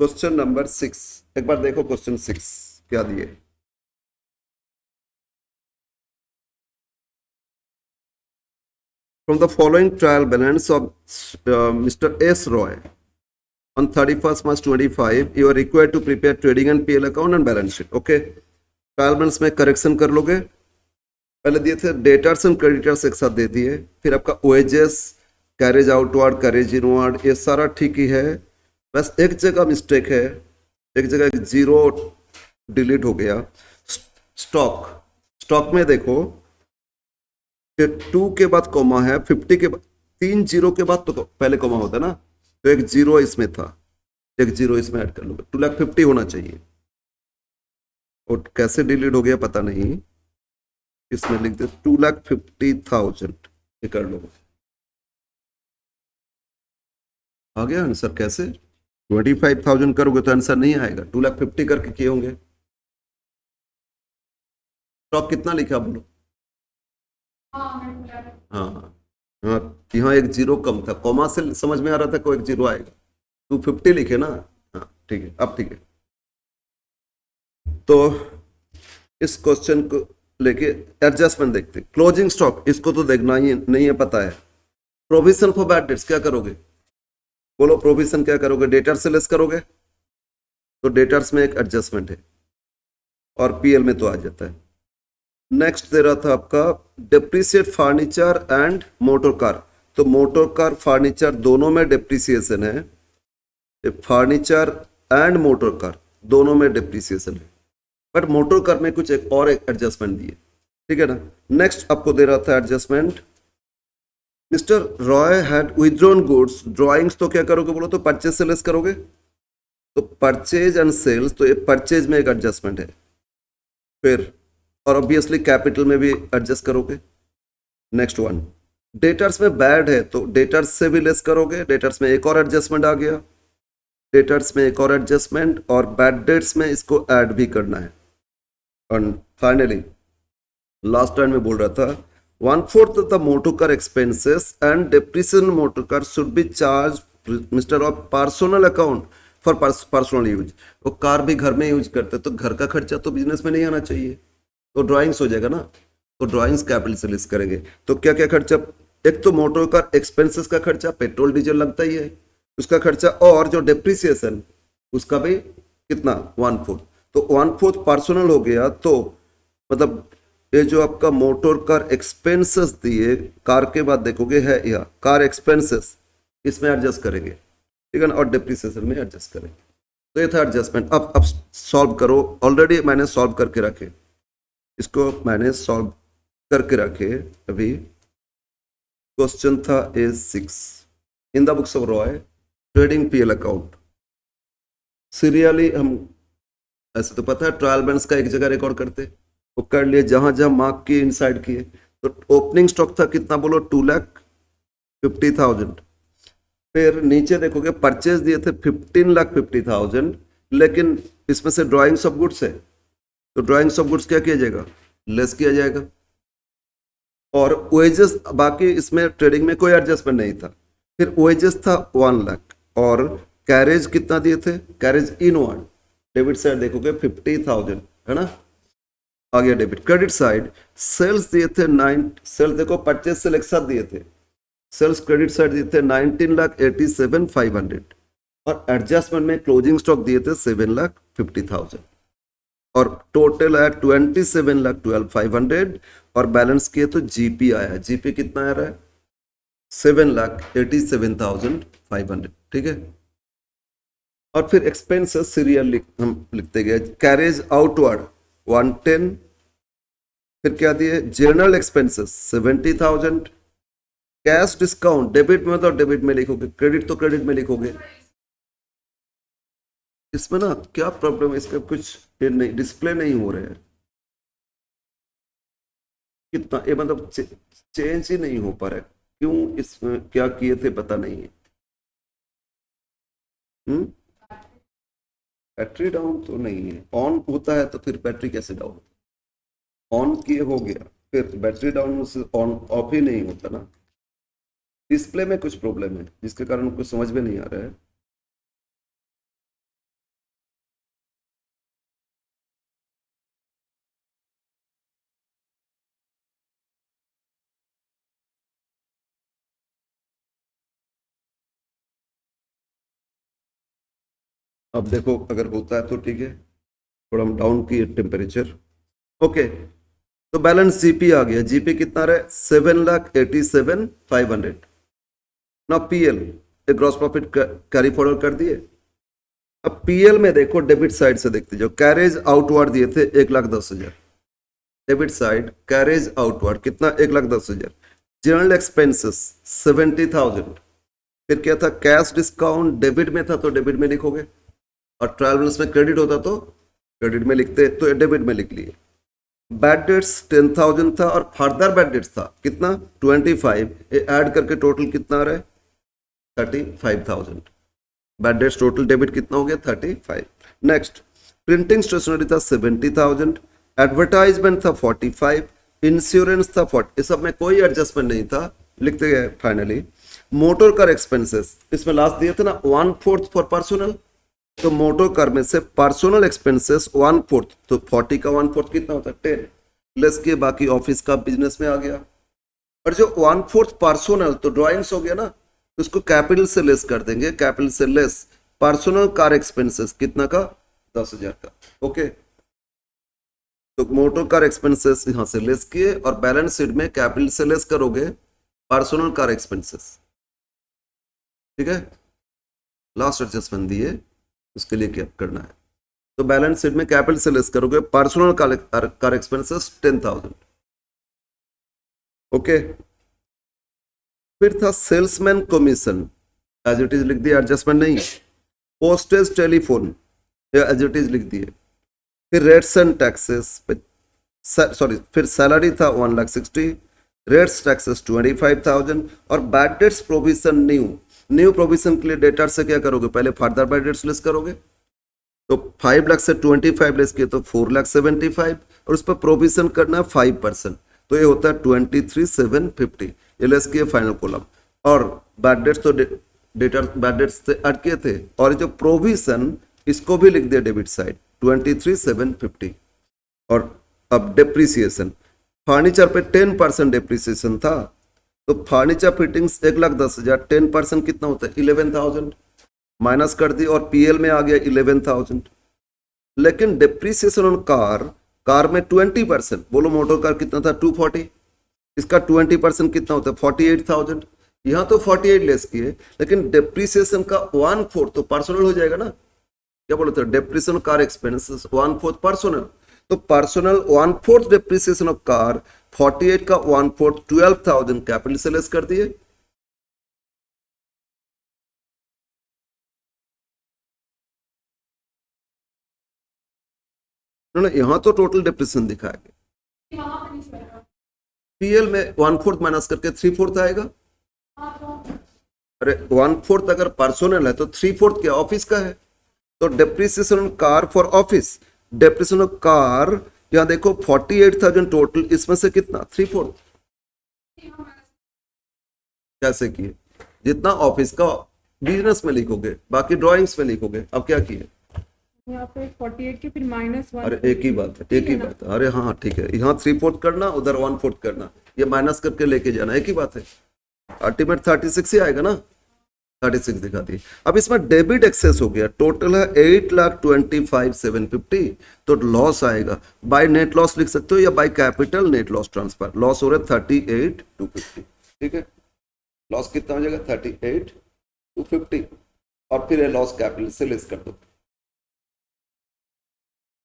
Question number 6, एक बार देखो question 6 क्या दिए। From the following trial balance of mister S Roy on 31st March 25 you are required to prepare trading and PL account and balance sheet. Okay, trial balance में correction कर लोगे। पहले दिए थे डेटर्स एंड क्रेडिटर्स एक साथ दे दिए, फिर आपका ओएजेस, कैरेज आउटवर्ड, कैरेज इनवर्ड, ये सारा ठीक ही है। बस एक जगह मिस्टेक है, एक जगह एक जीरो डिलीट हो गया। स्टॉक, स्टॉक में देखो 2 के बाद कॉमा है, 50 के बाद 3 जीरो के बाद तो पहले कॉमा होता है ना, तो एक जीरो इसमें था, एक जीरो इसमें ऐड कर लोगे, 2,50,000 होना चाहिए। और कैसे डिलीट हो गया पता नहीं, इसमें लिख दे 2,50,000, ये कर लो। आ गया आंसर कैसे? 25,000 करोगे तो आंसर नहीं आएगा, 2,50,000 करके किए होंगे। स्टॉक कितना लिखा बोलो? हाँ हाँ, यहाँ एक जीरो कम था, कॉमा से समझ में आ रहा था कोई एक जीरो आएगा, 250 लिखे ना। हाँ ठीक है, अब ठीक है। तो इस क्वेश्चन को लेके एडजस्टमेंट देखते। क्लोजिंग स्टॉक, इसको तो देखना ही नहीं है, पता है। प्रोविजन फॉर बैड डेट्स क्या करोगे? बोलो प्रोविजन क्या करोगे? डेटर से लेस करोगे, तो डेटर्स में एक एडजस्टमेंट है और पीएल में तो आ जाता है। नेक्स्ट दे रहा था आपका depreciate furniture and motor car, तो मोटर कार फर्नीचर दोनों में डेप्रिसिएशन है, फर्नीचर एंड मोटर कार दोनों में डेप्रिसिएशन है, बट मोटर कार में कुछ एक और एडजस्टमेंट दिए, ठीक है ना। नेक्स्ट आपको दे रहा था adjustment, mister Roy had withdrawn goods drawings, तो क्या करोगे बोलो? तो परचेज से लेस करोगे, तो परचेज एंड सेल्स, तो ये परचेज में एक एडजस्टमेंट है। फिर और ऑब्वियसली कैपिटल में भी एडजस्ट करोगे। नेक्स्ट वन, डेटर्स में बैड है तो डेटर्स से भी लेस करोगे, डेटर्स में एक और एडजस्टमेंट आ गया, डेटर्स में एक और एडजस्टमेंट, और बैड डेट्स में इसको ऐड भी करना है। और फाइनली लास्ट टाइम में बोल रहा था 1/4 of the motor car expenses and depreciation motor car should be charged mister of personal account for personal use. वो कार भी घर में यूज करते, तो घर का खर्चा तो बिजनेस में नहीं आना चाहिए, तो ड्राइंग्स हो जाएगा ना, तो ड्राइंग्स कैपिटल से लिस्ट करेंगे। तो क्या क्या खर्चा? एक तो मोटर कार एक्सपेंसेस का खर्चा, पेट्रोल डीजल लगता ही है उसका खर्चा, और जो डेप्रिसिएशन उसका भी कितना 1/4, तो 1/4 पर्सनल हो गया। तो मतलब ये जो आपका मोटर कार एक्सपेंसेस दिए, कार के बाद देखोगे है यह कार एक्सपेंसेस, इसमें एडजस्ट करेंगे, ठीक है ना, और डेप्रिसिएशन में एडजस्ट करेंगे। तो ये था एडजस्टमेंट। अब सॉल्व करो, ऑलरेडी मैंने सॉल्व करके रखे, इसको मैंने सॉल्व करके रखे अभी। क्वेश्चन था A6 in the books of Roy trading PL account. Serially हम ऐसे तो पता है ट्रायल बैलेंस का एक जगह रिकॉर्ड करते, वो कर लिए जहां जहां मार्क किए इनसाइड किए। तो ओपनिंग स्टॉक था कितना बोलो? 2,50,000। फिर नीचे देखोगे परचेज दिए थे 15,50,000, लेकिन इसमें से ड्राइंग्स ऑफ गुड्स है, तो ड्राइंग्स ऑफ गुड्स क्या किया जाएगा? लेस किया जाएगा। और वेजेस, बाकी इसमें ट्रेडिंग में कोई एडजस्टमेंट नहीं था। फिर वेजेस था 1 लाख, और कैरेज कितना दिए थे? कैरेज इनवर्ड डेबिट साइड देखोगे 50,000 है ना, आ गया डेबिट। क्रेडिट साइड सेल्स दिए थे 9, सेल्स देखो परचेज सेल एक साथ दिए थे, सेल्स क्रेडिट साइड दिए थे 19,87,500, और एडजस्टमेंट में क्लोजिंग स्टॉक दिए थे 7,50,000, और टोटल आया 27,12,500, और बैलेंस किए तो जीपी आया, जीपी कितना आ रहा है? 7,87,500, ठीक है। और फिर एक्सपेंसेस सीरियल हम लिखते गए, कैरेज आउटवर्ड 110, फिर क्या दिए? General expenses 70,000, cash discount debit में तो डेबिट में लिखोगे, क्रेडिट तो क्रेडिट में लिखोगे। इसमें ना क्या प्रॉब्लम है, इसका कुछ नहीं डिस्प्ले नहीं हो रहा है, कितना ये मतलब चेंज ही नहीं हो पा रहा है, क्यों? इसमें क्या किए थे पता नहीं है। बैटरी डाउन तो नहीं है, ऑन होता है तो फिर बैटरी कैसे डाउन? ऑन किए हो गया, फिर बैटरी डाउन से ऑन ऑफ ही नहीं होता ना, डिस्प्ले में कुछ प्रॉब्लम है जिसके कारण कुछ समझ में नहीं आ रहा है। अब देखो अगर होता है तो ठीक है, थोड़ा हम डाउन किए टेम्परेचर। ओके, तो बैलेंस जीपी आ गया। जीपी कितना रहे? 7,87,500। ना PL, gross profit carry forward कर दिए। अब पीएल में देखो, डेबिट साइड से देखते जाओ। कैरेज आउटवर्ड दिए थे 1,10,000। डेबिट साइड कैरेज आउटवर्ड कितना? 1,10,000। General expenses 70,000। फिर क्या था? कैश डिस्काउंट डेबिट में था तो डेबिट में लिखोगे, और ट्रायल बैलेंस में क्रेडिट होता तो क्रेडिट में लिखते, तो डेबिट में लिख लिए। बैड डेट्स 10,000 था, और फर्दर बैड डेट्स था कितना? 25। ये ऐड करके टोटल कितना आ रहा है? 35,000। बैड डेट्स टोटल डेबिट कितना हो गया? 35। नेक्स्ट, प्रिंटिंग स्टेशनरी था 70,000, एडवर्टाइजमेंट था 45, इंश्योरेंस था 40। इस सब में कोई एडजस्टमेंट नहीं था, लिखते गए फाइनली। मोटर कार एक्सपेंसेस इसमें लास्ट दिए थे ना 1/4 फॉर पर्सनल, तो मोटर कार में से पर्सनल एक्सपेंसेस 1/4, तो 40 का 1/4 कितना होता है? 10। लेस के बाकी ऑफिस का बिजनेस में आ गया। और जो 1/4 पर्सनल, तो ड्राइंग्स हो गया ना, तो उसको कैपिटल से लेस कर देंगे। कैपिटल से लेस पर्सनल कार एक्सपेंसेस कितना का? 10,000 का। ओके, तो मोटर कार एक्सपेंसेस यहां से लेस किए, और बैलेंस शीट में कैपिटल से लेस करोगे पर्सनल कार एक्सपेंसेस। ठीक है, लास्ट एडजस्टमेंट दिए, उसके लिए क्या करना है? तो बैलेंस शीट में कैपिटल से लेस करोगे पर्सनल कार एक्सपेंसेस 10,000। ओके, फिर था salesman commission, as it is लिख दिया, एडजस्टमेंट नहीं। Postage telephone as it is लिख दिए। फिर रेट्स एंड टैक्सेस, सॉरी, फिर सैलरी था 1,60,000, रेट्स टैक्सेस 25,000, और bad debts provision new provision के लिए डेटर से क्या करोगे? पहले फर्दर बैड डेट्स लेस करोगे, तो 5 लाख से 25 लेस किए तो 4,75,000, और उस पर प्रोविजन करना है 5%, तो ये होता है 23,750। ये लेस किए फाइनल कॉलम, और बैड डेट्स तो डेटर बैड डेट्स से अटके थे, और जो प्रोविजन इसको भी लिख दिया डेबिट साइड 23,750। और अब डेप्रिसिएशन, फर्नीचर पे 10% डेप्रिसिएशन था, तो फर्नीचर फिटिंग्स 1,10,000, 10% कितना होता है? 11,000 माइनस कर दी, और पीएल में आ गया 11,000। लेकिन डेप्रिसिएशन ऑन कार में 20%, बोलो मोटर कार कितना था? 240, इसका 20% कितना होता है? 48,000। यहां तो 48 लेस किए, लेकिन डेप्रिसिएशन का 1/4 तो पर्सनल हो जाएगा ना। क्या बोले थे? डेप्रिसिएशन कार एक्सपेंसेस 1/4 पर्सनल, तो पर्सनल 1/4 डेप्रिसिएशन ऑफ कार, 48 का 1/4 12,000 कैपिटल से लेस कर दिए। ना यहां तो टोटल डेप्रिसिएशन दिखाएगा, पीएल में 1/4 माइनस करके 3/4 आएगा। अरे 1/4 अगर पर्सनल है तो 3/4 क्या? ऑफिस का है, तो depreciation car for office, depreciation of car यहां देखो 48,000 टोटल, इसमें से कितना? 3/4। कैसे किए? जितना ऑफिस का बिजनेस में लिखोगे, बाकी ड्राइंग्स में लिखोगे। अब क्या किए? यहाँ पे 48 के फिर -1। अरे एक ही बात है, एक ही बात है। अरे हाँ ठीक है, यहाँ 3/4 करना, उधर 1/4 करना, ये माइनस करके लेके जाना, एक ही बात है। अल्टीमेट 36 ही आएगा ना, 36 दिखा दी। अब इसमें डेबिट एक्सेस हो गया, टोटल है 8,25,750, तो लॉस आएगा। बाय नेट लॉस लिख सकते हो, या by capital net loss transfer. Loss हो रहा है 38,250। ठीक है, लॉस कितना हो जाएगा? 38,250, और फिर लॉस कैपिटल से लेस कर दो।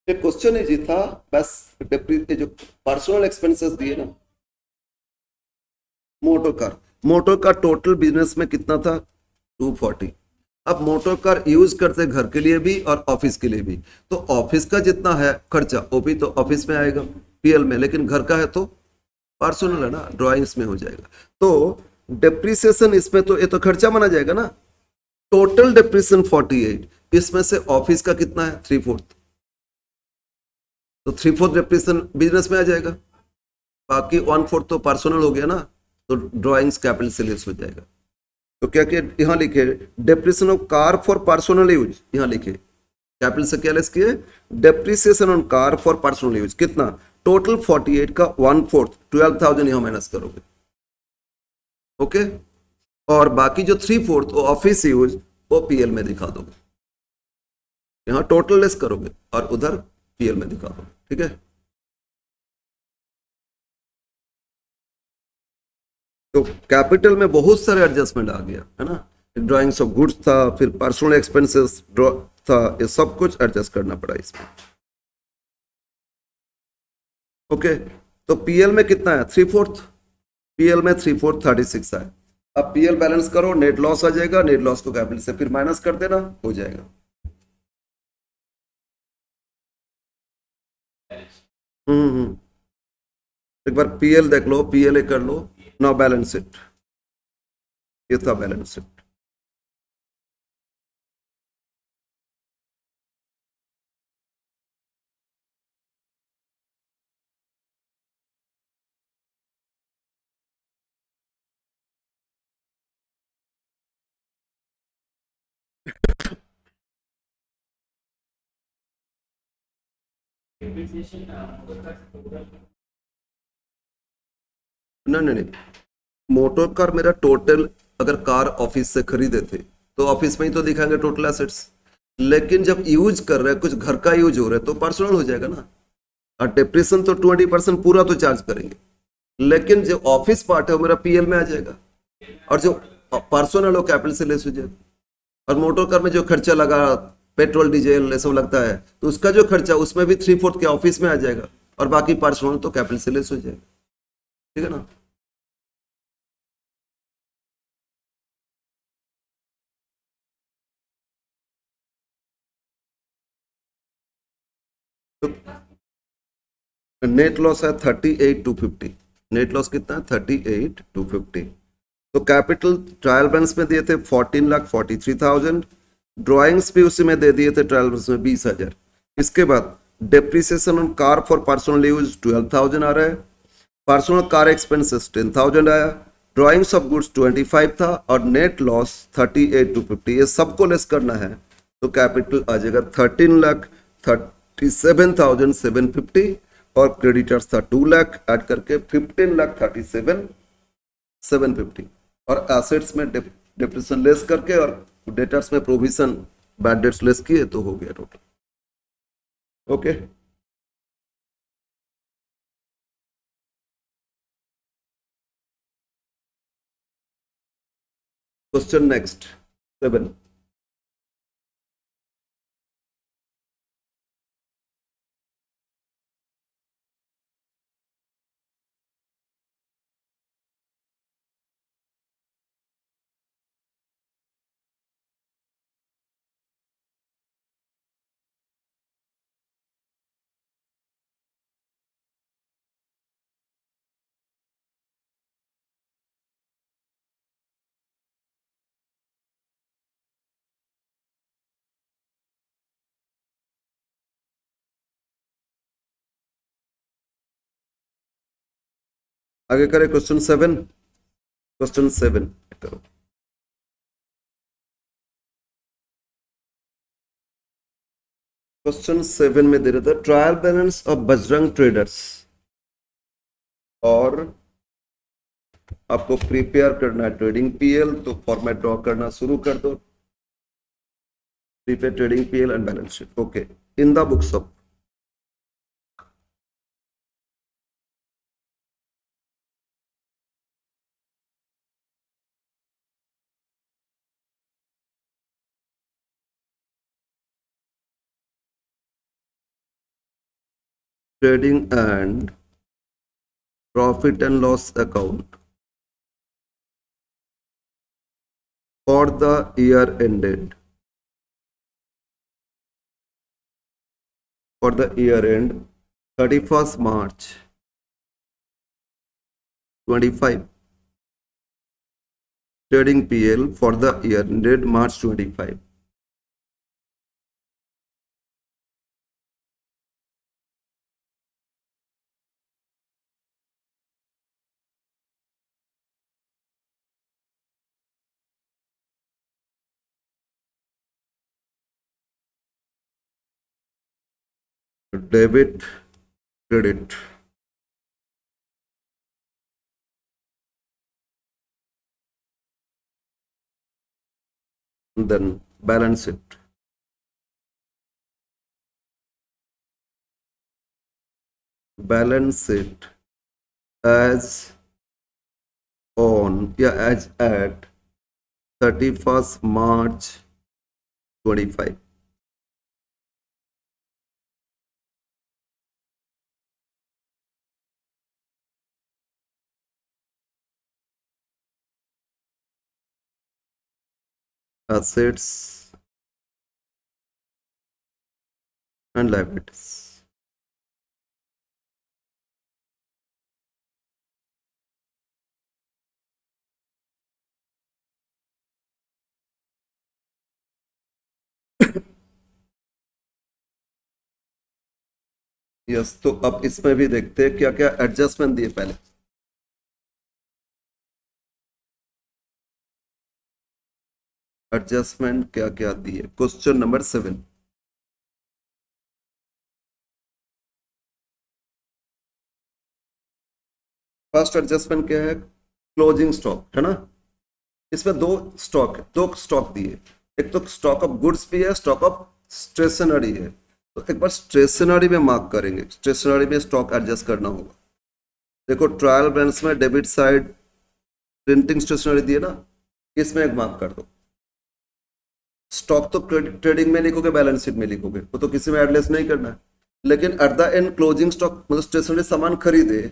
ये क्वेश्चन इजी था, बस जो पर्सनल एक्सपेंसेस दिए ना, मोटर कार टोटल बिजनेस में कितना था? 240। अब मोटर कार यूज करते घर के लिए भी और ऑफिस के लिए भी, तो ऑफिस का जितना है खर्चा वो भी तो ऑफिस में आएगा पीएल में, लेकिन घर का है तो पर्सनल है ना, ड्राइंग्स में हो जाएगा। तो डेप्रिसिएशन इसमें तो ये तो खर्चा माना जाएगा ना। टोटल डेप्रिसिएशन 48, इसमें से ऑफिस का कितना है? 3/4, तो 3/4 डेप्रिसिएशन बिजनेस में आ जाएगा, बाकी 1/4 तो पर्सनल हो गया ना, तो ड्राइंग्स कैपिटल से लेस हो जाएगा। तो क्या किया? यहां लिखे depreciation of car for personal use, यहां लिखे कैपिटल से क्या लेस किए? Depreciation on car for personal use कितना? टोटल 48 का 1/4 12,000 यहां माइनस करोगे। ओके, और बाकी जो 3/4 ऑफिस यूज वो पीएल में दिखा दोगे। यहाँ टोटल लेस करोगे और उधर पीएल में दिखा दो, ठीक है। तो कैपिटल में बहुत सारे एडजस्टमेंट आ गया है ना, ड्राइंग्स ऑफ गुड्स था, फिर पर्सनल एक्सपेंसेस ड्रॉ था, ये सब कुछ एडजस्ट करना पड़ा इसमें। ओके, तो पीएल में कितना है, 3/4, पीएल में 3/4 36 है। अब पीएल बैलेंस करो, नेट लॉस आ जाएगा, नेट लॉस को कैपिटल से फिर माइनस कर देना, हो जाएगा। हम्म। एक बार पीएल देख लो, पीएल कर लो, नाउ बैलेंस इट, ये था बैलेंस इट। नहीं नहीं नहीं, मोटर कार मेरा टोटल, अगर कार ऑफिस से खरीदे थे तो ऑफिस में ही तो दिखाएंगे टोटल एसेट्स, लेकिन जब यूज कर रहे हैं, कुछ घर का यूज हो रहा है तो पर्सनल हो जाएगा ना। और डिप्रेशन तो 20% पूरा तो चार्ज करेंगे, लेकिन जो ऑफिस पार्ट है वो मेरा पीएल में आ जाएगा, और जो पर्सनल हो कैपिटल से लेस हो जाएगा। और मोटर कार में जो खर्चा लगा, पेट्रोल डीजल ये सब लगता है, तो उसका जो खर्चा उसमें भी 3/4 के ऑफिस में आ जाएगा, और बाकी पर्सनल तो कैपिटल से लेस हो जाएगा, ठीक है ना। तो नेट लॉस है 38,250, नेट लॉस कितना है 38,250। तो कैपिटल ट्रायल बैलेंस में दिए थे 14,43,000, ड्राइंग्स भी उसी में दे दिए थे ट्रायल बैलेंस में 20,000। इसके बाद depreciation on car for personal use 12,000 आ रहा है, पर्सनल कार एक्सपेंसेस 10,000 आया, ड्राइंग्स ऑफ गुड्स 25 था, और नेट लॉस 38,250, ये सबको लेस करना है तो कैपिटल आ जाएगा 13,37,750, और क्रेडिटर्स था 2 लाख, ऐड करके 15,37,750, और एसेट्स में डिप्रेशन लेस करके और डेटर्स में प्रोविजन बैड डेट्स लेस किए तो हो गया टोटल। Okay, question next 7। आगे करें क्वेश्चन 7, क्वेश्चन 7 करो। क्वेश्चन 7 में दे रहा था trial balance of Bajrang traders, और आपको प्रिपेयर करना है ट्रेडिंग पीएल, तो फॉर्मेट ड्रॉ करना शुरू कर दो, prepare trading PL and balance sheet. Okay, in the books of trading and profit and loss account for the year ended, for the year end 31st March 25, trading PL for the year ended March 25। Debit credit, then balance it। Balance sheet as on या as at 31st March 25. Assets and liabilities. Yes, तो अब इसमें भी देखते हैं क्या क्या adjustment दिए पहले। एडजस्टमेंट क्या क्या दिए, क्वेश्चन नंबर 7। फर्स्ट एडजस्टमेंट क्या है, क्लोजिंग स्टॉक है ना। इसमें दो स्टॉक दिए, एक तो स्टॉक ऑफ गुड्स भी है, स्टॉक ऑफ स्टेशनरी है। तो एक बार स्टेशनरी में मार्क करेंगे, स्टेशनरी में स्टॉक एडजस्ट करना होगा। देखो ट्रायल बैलेंस में डेबिट साइड प्रिंटिंग स्टेशनरी दिए ना, इसमें एक मार्क कर दो। स्टॉक तो ट्रेडिंग में लिखोगे, बैलेंस शीट में लिखोगे, वो तो किसी में एडलेस नहीं करना है। लेकिन at the end closing stock मतलब स्टेशनरी सामान खरीदे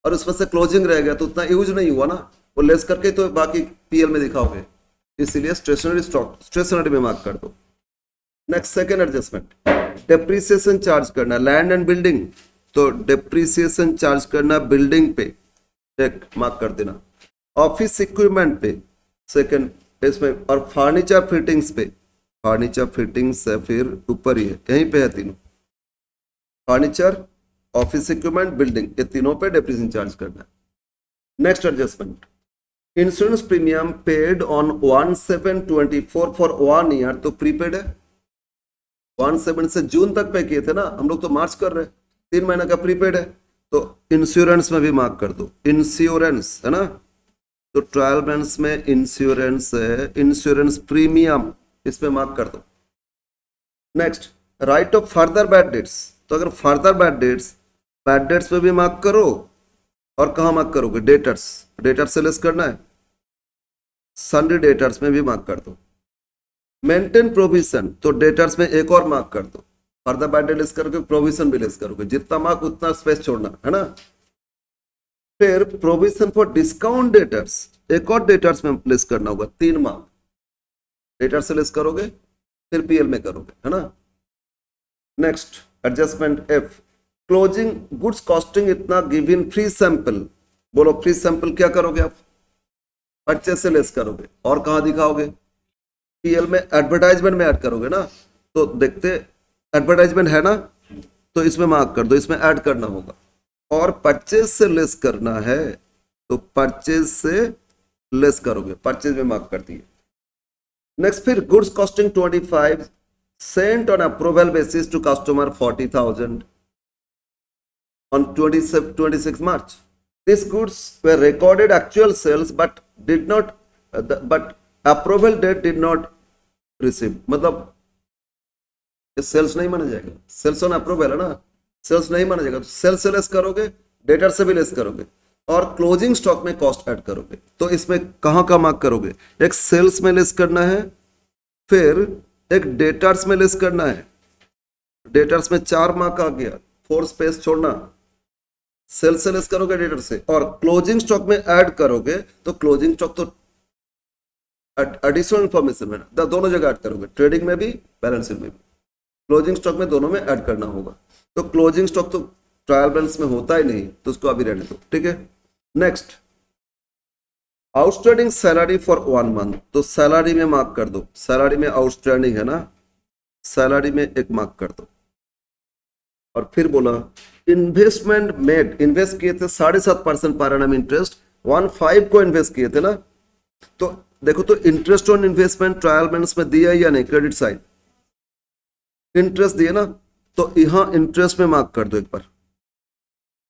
और उसमें से क्लोजिंग रह गया तो उतना यूज नहीं हुआ ना, वो लेस करके तो बाकी पीएल में दिखाओगे, इसीलिए स्टेशनरी स्टॉक स्टेशनरी में मार्क कर दो। Next second adjustment, depreciation charge करना लैंड एंड बिल्डिंग, तो डेप्रिसिएशन चार्ज करना बिल्डिंग पे, एक मार्क कर देना। ऑफिस इक्विपमेंट पे सेकेंड इसमें, और फर्नीचर फिटिंग्स पे, फर्नीचर फिटिंग्स है फिर ऊपर ही है, यहीं पे है तीनों, फर्नीचर ऑफिस इक्विपमेंट बिल्डिंग, ये तीनों पे डेप्रिसिएशन चार्ज करना है। Next adjustment, insurance premium paid on 1/7/24 for 1 year, तो प्रीपेड है। 1/7 से जून तक पे किए थे ना हम लोग, तो मार्च कर रहे हैं, 3 महीने का प्रीपेड है, तो इंश्योरेंस में भी मार्क कर दो। इंश्योरेंस है ना, तो ट्रायल बैलेंस में इंश्योरेंस है, इंश्योरेंस प्रीमियम इस पे मार्क कर दो। Next, right of further bad debts, तो अगर फर्दर बैड डेट्स पे भी मार्क करो, और कहाँ मार्क करोगे, डेटर्स, डेटर्स से लेस करना है, सन्डे डेटर्स में भी मार्क कर दो। मेंटेन प्रोविजन, तो डेटर्स में एक और मार्क कर दो, फर्दर बैड डेट लेस करोगे, प्रोविजन भी लेस करोगे, जितना मार्क उतना स्पेस छोड़ना है ना। फिर प्रोविजन फॉर डिस्काउंट डेटर्स, एक और डेटर्स में लेस करना होगा, 3 मार्क, डेटर से लेस करोगे फिर पीएल में करोगे, है ना। Next adjustment F, closing goods costing इतना गिवन फ्री सैंपल, बोलो फ्री सैंपल क्या करोगे आप, परचेज से लेस करोगे, और कहां दिखाओगे, पीएल में एडवर्टाइजमेंट में ऐड करोगे ना। तो देखते एडवर्टाइजमेंट है ना, तो इसमें मार्क कर दो, इसमें ऐड करना होगा। और परचेज से लेस करना है, तो परचेज से लेस करोगे, परचेज में मार्क कर दिए। नेक्स्ट फिर goods costing 25 sent on approval basis to customer 40,000 on 26 March. These goods were recorded actual sales but did not but approval date did not receive, मतलब सेल्स नहीं माना जाएगा, सेल्स ऑन अप्रूवल है ना, sales नहीं माना जाएगा, तो सेल्स से लेस करोगे, डेटर से भी लेस करोगे, और क्लोजिंग स्टॉक में कॉस्ट ऐड करोगे। तो इसमें कहां का मार्क करोगे, एक सेल्स में लेस करना है, फिर एक डेटर्स में लेस करना है, डेटर्स में 4 मार्क आ गया, 4 स्पेस छोड़ना, सेल्स से लेस करोगे डेटर से, और क्लोजिंग स्टॉक में ऐड करोगे, तो क्लोजिंग स्टॉक तो एडिशनल इंफॉर्मेशन में दोनों जगह ऐड करोगे, ट्रेडिंग में भी बैलेंस शीट में भी, क्लोजिंग स्टॉक में दोनों में ऐड करना होगा। तो क्लोजिंग स्टॉक तो ट्रायल बैलेंस में होता ही नहीं, तो उसको अभी रहने दो, ठीक है। Next, outstanding salary for 1 month, तो सैलरी में मार्क कर दो, सैलरी में आउटस्टैंडिंग है ना, सैलरी में एक मार्क कर दो। और फिर बोला इन्वेस्टमेंट मेड, इन्वेस्ट किए थे 7.5% पर एनम इंटरेस्ट, 1.5 को इन्वेस्ट किए थे ना, तो देखो तो interest on investment trial balance में दिया या नहीं, क्रेडिट साइड इंटरेस्ट दिए ना, तो यहां इंटरेस्ट में मार्क कर दो, एक बार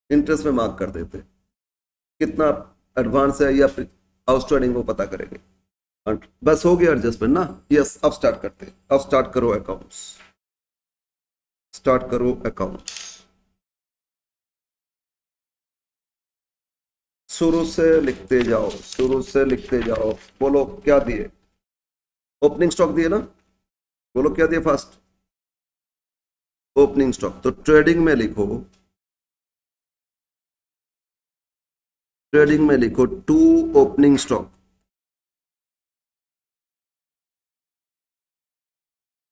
इंटरेस्ट में मार्क कर देते, कितना एडवांस है या आउटस्टैंडिंग वो पता करेंगे। बस हो गया एडजस्टमेंट ना। यस, अब स्टार्ट करते हैं, अब स्टार्ट करो अकाउंट्स, स्टार्ट करो अकाउंट्स। शुरू से लिखते जाओ, शुरू से लिखते जाओ। बोलो क्या दिए? ओपनिंग स्टॉक दिए ना? बोलो क्या दिए फर्स्ट? Opening stock. तो ट्रेडिंग में लिखो, ट्रेडिंग में लिखो 2 ओपनिंग स्टॉक।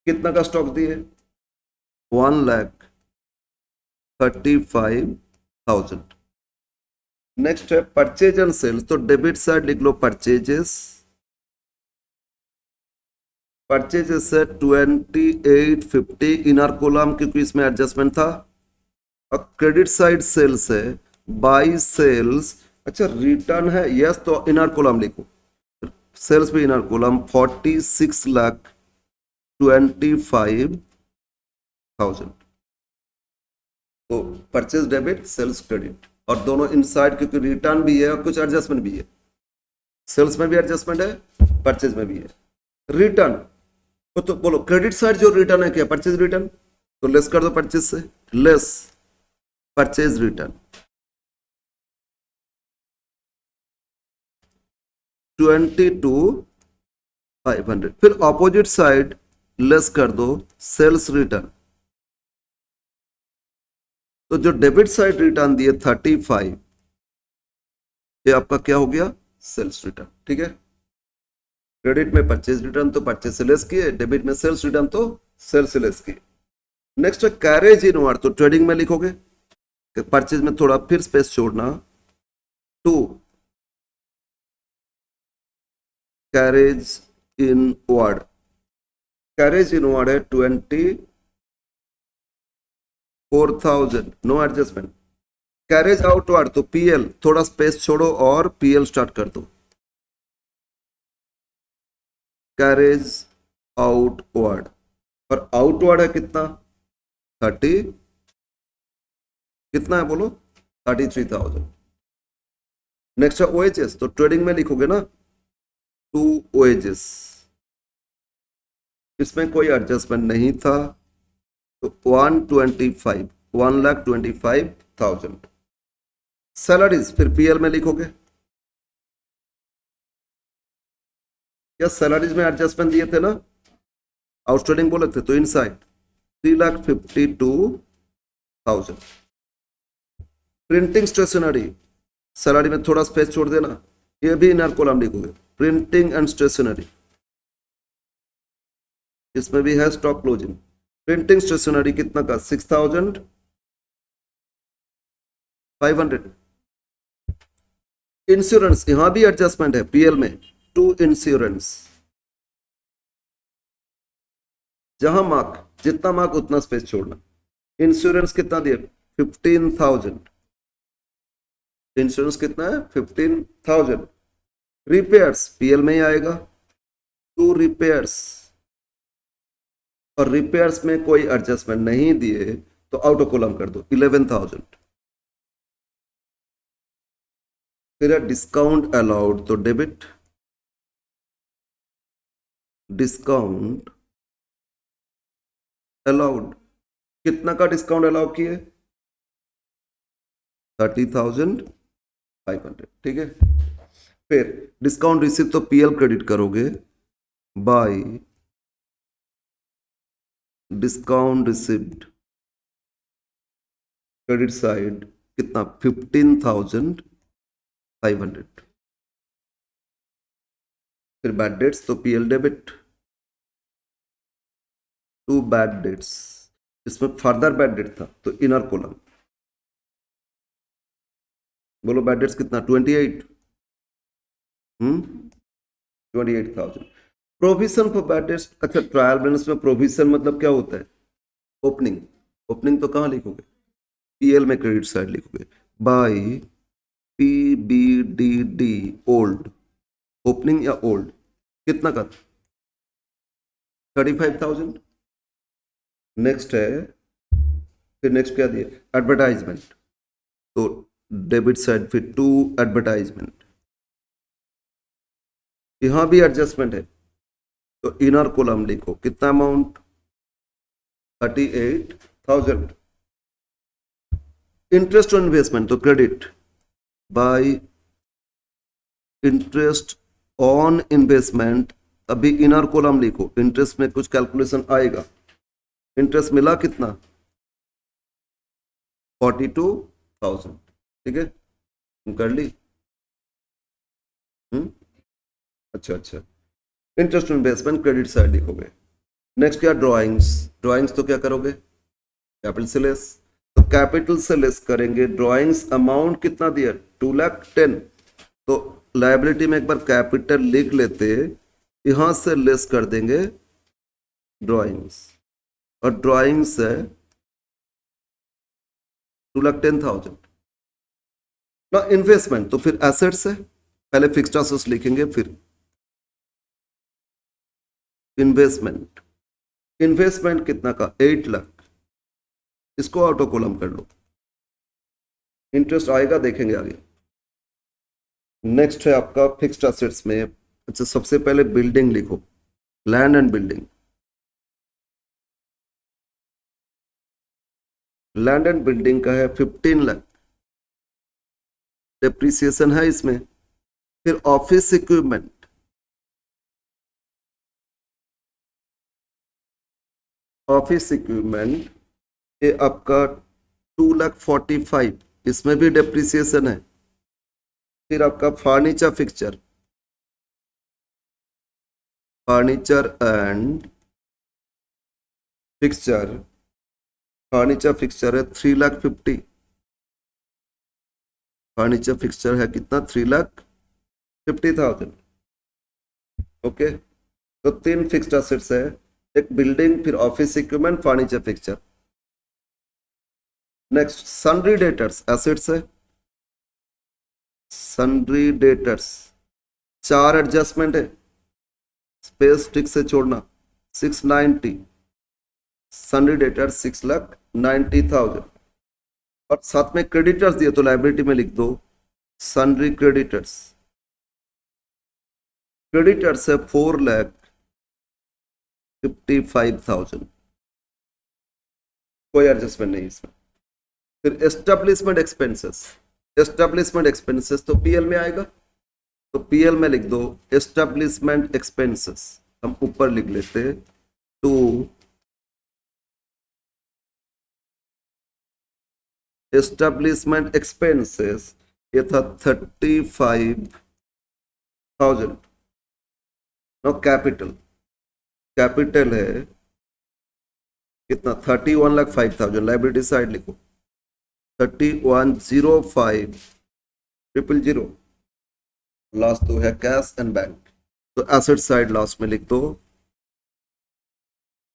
कितना का स्टॉक दिए? 1,35,000। नेक्स्ट है परचेज एंड सेल्स। तो डेबिट साइड लिख लो परचेजेस, परचेजेस है 2850 इनर कॉलम, क्योंकि इसमें एडजस्टमेंट था। और क्रेडिट साइड सेल्स है बाई सेल्स। अच्छा रिटर्न है यस, तो इनर कॉलम लिखो, सेल्स भी इनर कॉलम 46,25,000। तो परचेज डेबिट, सेल्स क्रेडिट, और दोनों इनसाइड, क्योंकि रिटर्न भी है और कुछ एडजस्टमेंट भी है। सेल्स में भी एडजस्टमेंट है, परचेज में भी है। रिटर्न तो बोलो क्रेडिट साइड जो रिटर्न है क्या? Purchase return. तो लेस कर दो परचेज से, लेस परचेज रिटर्न 22,500। फिर ऑपोजिट साइड लेस कर दो सेल्स रिटर्न। तो जो डेबिट साइड रिटर्न दिए 35, ये आपका क्या हो गया? Sales return. ठीक है, क्रेडिट में परचेज रिटर्न तो परचेज से लेस किए, डेबिट में सेल्स रिटर्न तो सेल्स से लेस किए। नेक्स्ट है कैरेज इनवर्ड। तो ट्रेडिंग में लिखोगे, परचेज में थोड़ा फिर स्पेस छोड़ना, 2 कैरेज इनवर्ड। कैरेज इनवर्ड है 24,000, नो एडजस्टमेंट। कैरेज आउटवर्ड तो पीएल, थोड़ा स्पेस छोड़ो और पीएल स्टार्ट कर दो। कैरेज आउटवर्ड, और आउटवर्ड है कितना? 30, कितना है बोलो? 33,000। नेक्स्ट है ओएचएस। तो ट्रेडिंग में लिखोगे ना 2 ओएचएस, इसमें कोई एडजस्टमेंट नहीं था, तो 1,25,000। सैलरीज फिर पीएल में लिखोगे, या सैलरीज में एडजस्टमेंट दिए थे ना, आउटस्टैंडिंग बोले थे, तो इनसाइड 3,52,000। प्रिंटिंग स्टेशनरी, सैलरी में थोड़ा स्पेस छोड़ देना, ये भी इनर कॉलम लिखोगे, प्रिंटिंग एंड स्टेशनरी, इसमें भी है स्टॉक क्लोजिंग। प्रिंटिंग स्टेशनरी कितना का? 6,500। इंश्योरेंस, यहां भी एडजस्टमेंट है पीएल में, 2 इंश्योरेंस। जहां मार्क, जितना मार्क उतना स्पेस छोड़ना। इंश्योरेंस कितना दिए? 15,000। इंश्योरेंस कितना है? 15,000। रिपेयर्स पीएल में ही आएगा, 2 रिपेयर्स, और रिपेयर्स में कोई एडजस्टमेंट नहीं दिए तो आउट ऑफ कॉलम कर दो, 11,000। फिर है डिस्काउंट अलाउड। तो डेबिट, डिस्काउंट अलाउड, कितना का डिस्काउंट अलाउ किए? 30,500। ठीक है, फिर डिस्काउंट रिसीव तो पीएल क्रेडिट करोगे, by discount received, credit side कितना? 15,500। फिर बैड डेट्स तो पीएल डेबिट, 2 बैड डेट्स, इसमें फर्दर बैड डेट था तो इनर कॉलम। बोलो बैड डेट्स कितना? 28। 28,000। Provision for bad debts. अच्छा, ट्रायल बैलेंस में प्रोविजन मतलब क्या होता है? ओपनिंग। ओपनिंग तो कहाँ लिखोगे? पीएल में क्रेडिट साइड लिखोगे, बाय PBDD ओल्ड, ओपनिंग या ओल्ड, कितना का? 35,000। नेक्स्ट है, फिर नेक्स्ट क्या दिए? एडवर्टाइजमेंट। तो डेबिट साइड फिर 2 एडवर्टाइजमेंट, यहां भी एडजस्टमेंट है तो इनर कॉलम लिखो, कितना अमाउंट? 38,000। इंटरेस्ट ऑन इन्वेस्टमेंट तो credit, bye interest on investment, अभी इनर कॉलम लिखो, इंटरेस्ट में कुछ कैलकुलेशन आएगा। इंटरेस्ट मिला कितना? 42,000, ठीक है, कर ली। अच्छा अच्छा, इंटरेस्ट इन्वेस्टमेंट क्रेडिट साइड लिखोगे। नेक्स्ट क्या? ड्राइंग्स। ड्राइंग्स तो क्या करोगे? कैपिटल से लेस, तो कैपिटल से लेस करेंगे। ड्राइंग्स अमाउंट कितना दिया? 2,10,000। तो लायबिलिटी में एक बार कैपिटल लिख लेते, यहां से लेस कर देंगे ड्राइंग्स, और ड्राइंग्स है 2,10,000 ना। इन्वेस्टमेंट तो फिर एसेट्स है, पहले फिक्स्ड एसेट्स लिखेंगे फिर इन्वेस्टमेंट। इन्वेस्टमेंट कितना का? 8 लाख। इसको ऑटो कॉलम कर लो, इंटरेस्ट आएगा देखेंगे आगे। नेक्स्ट है आपका फिक्स्ड एसेट्स में। अच्छा, सबसे पहले बिल्डिंग लिखो, land and building. Land and building का है 15 लाख, डेप्रिसिएशन है इसमें। फिर ऑफिस इक्विपमेंट, ऑफिस इक्विपमेंट ये आपका 2,45,000, इसमें भी डेप्रिसिएशन है। फिर आपका furniture fixture, furniture and fixture, furniture fixture है 3,50,000। फर्नीचर फिक्सचर है कितना? 3,50,000। ओके, तो 3 फिक्स्ड एसेट्स है, एक बिल्डिंग, फिर office equipment, furniture fixture. Next sundry debtors assets है। सन्ड्री डेटर्स 4 एडजस्टमेंट है, स्पेस टिक से छोड़ना। 690, सन्ड्री डेटर्स 6,90,000। और साथ में क्रेडिटर्स दिए तो लाइबिलिटी में लिख दो सन्ड्री क्रेडिटर्स। क्रेडिटर्स है 4,55,000, कोई एडजस्टमेंट नहीं इसमें। फिर एस्टेब्लिशमेंट एक्सपेंसेस, एस्टेब्लिशमेंट एक्सपेंसेस तो पीएल में आएगा, तो पीएल में लिख दो एस्टेब्लिशमेंट एक्सपेंसेस। हम ऊपर लिख लेते टू एस्टेब्लिशमेंट एक्सपेंसेस, ये था 35,000। नो कैपिटल, कैपिटल है कितना? 31,05,000। लाइबिलिटी साइड लिखो 31,05,000। लास्ट तो है कैश एंड बैंक, तो एसेट साइड लास्ट में लिख दो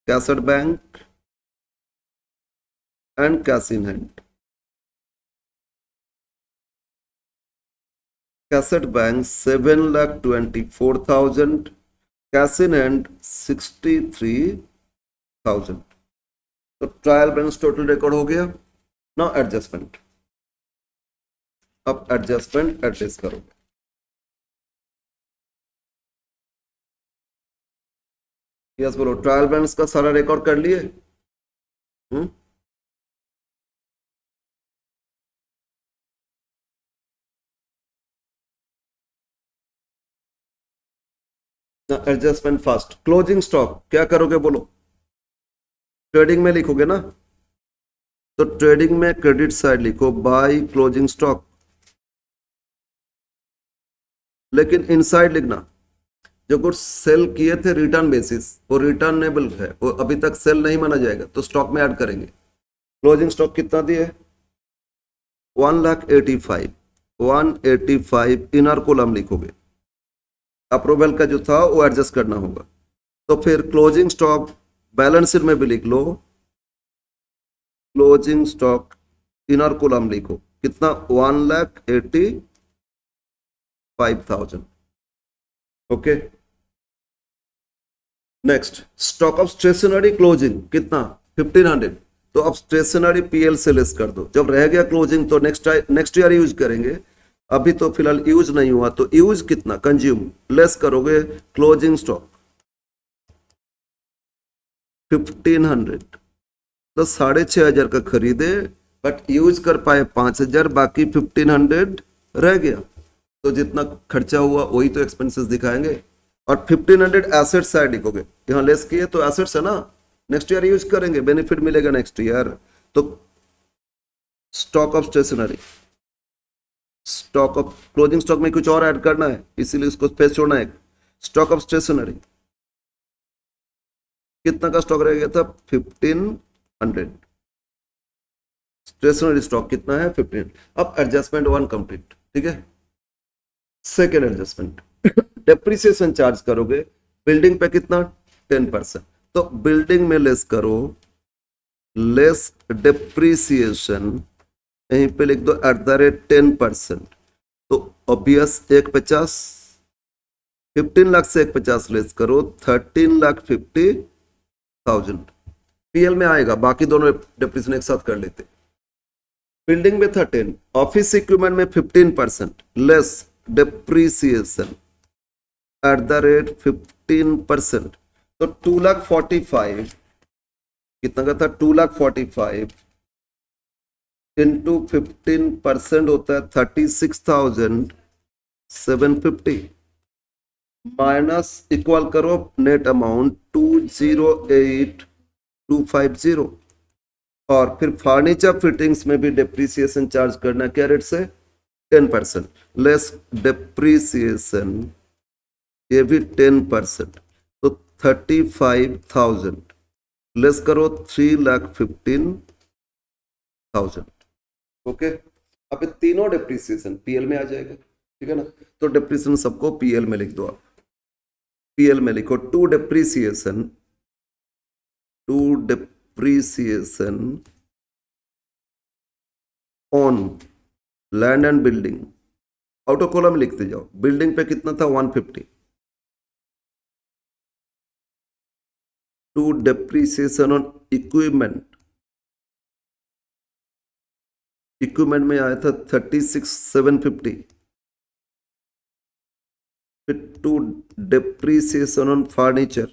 cash and bank and cash in hand. Cash at bank 7,24,000, cash in hand 63,000। तो ट्रायल बैलेंस टोटल रिकॉर्ड हो गया। नाउ एडजस्टमेंट, अब एडजस्टमेंट एडजस्ट करोगे। यस बोलो, ट्रायल बैलेंस का सारा रिकॉर्ड कर लिए? Adjustment fast. क्लोजिंग स्टॉक क्या करोगे बोलो? ट्रेडिंग में लिखोगे ना, तो ट्रेडिंग में क्रेडिट साइड लिखो बाय क्लोजिंग स्टॉक, लेकिन इनसाइड लिखना जो गुड्स सेल किए थे रिटर्न बेसिस, वो रिटर्नेबल है, वो अभी तक सेल नहीं माना जाएगा, तो स्टॉक में ऐड करेंगे। क्लोजिंग स्टॉक कितना दिए? 1,85,000। 185 इनर कॉलम लिखोगे, अप्रूवल का जो था वो एडजस्ट करना होगा। तो फिर क्लोजिंग स्टॉक बैलेंस शीट में भी लिख लो, क्लोजिंग स्टॉक इनर कॉलम लिखो कितना? 1,85,000। Okay, next stock of stationery closing कितना? 1,500। तो अब स्टेशनरी पीएल से लेस कर दो, जब रह गया क्लोजिंग तो नेक्स्ट ईयर यूज करेंगे, अभी तो फिलहाल यूज नहीं हुआ, तो यूज कितना? कंज्यूम लेस करोगे क्लोजिंग स्टॉक 1,500। तो 6,500 का खरीदे बट यूज कर पाए 5,000, बाकी 1,500 रह गया। तो जितना खर्चा हुआ वही तो एक्सपेंसेस दिखाएंगे। और 1500 एसेट साइड लिखोगे, यहाँ लेस किए तो एसेट्स है ना, नेक्स्ट ईयर यूज करेंगे, बेनिफिट मिलेगा नेक्स्ट ईयर। तो stock of stationery, stock of closing stock में कुछ और ऐड करना है इसीलिए उसको स्पेस छोड़ना है। स्टॉक ऑफ स्टेशनरी कितना का स्टॉक रह गया था 1500, स्टेशनरी स्टॉक कितना है 15। अब एडजस्टमेंट 1 कंप्लीट, ठीक है। सेकेंड एडजस्टमेंट डेप्रिसिएशन चार्ज करोगे बिल्डिंग पे कितना 10%, तो बिल्डिंग में लेस करो, लेस डेप्रिसिएशन, यहीं पे लिख दो @10%, तो ऑब्वियस 150, 15 लाख से 150 लेस करो 13,50,000 पीएल में आएगा। बाकी दोनों डेप्रिसिएशन एक साथ कर लेते। बिल्डिंग में 13, ऑफिस इक्विपमेंट में 15% लेस डेप्रिसिएशन @15%, तो 2,45,000 कितना का था 2,45,000 इंटू 15% होता है 36,750 माइनस इक्वल करो नेट अमाउंट 208,250। और फिर फर्नीचर फिटिंग्स में भी डेप्रिसिएशन चार्ज करना क्या रेट से 10%, लेस डेप्रिसिएशन ये भी 10%, तो 35,000 लेस करो 3,15,000। ओके, अब तीनों डेप्रिसिएशन पीएल में आ जाएगा, ठीक है ना। तो डेप्रिसिएशन सबको पीएल में लिख दो आप। पीएल में लिखो to depreciation on land and building, outer column लिखते जाओ। बिल्डिंग पे कितना था 150, to depreciation on equipment, equipment में आया था 36,750, फिर टू डेप्रिसिएशन ऑन फर्नीचर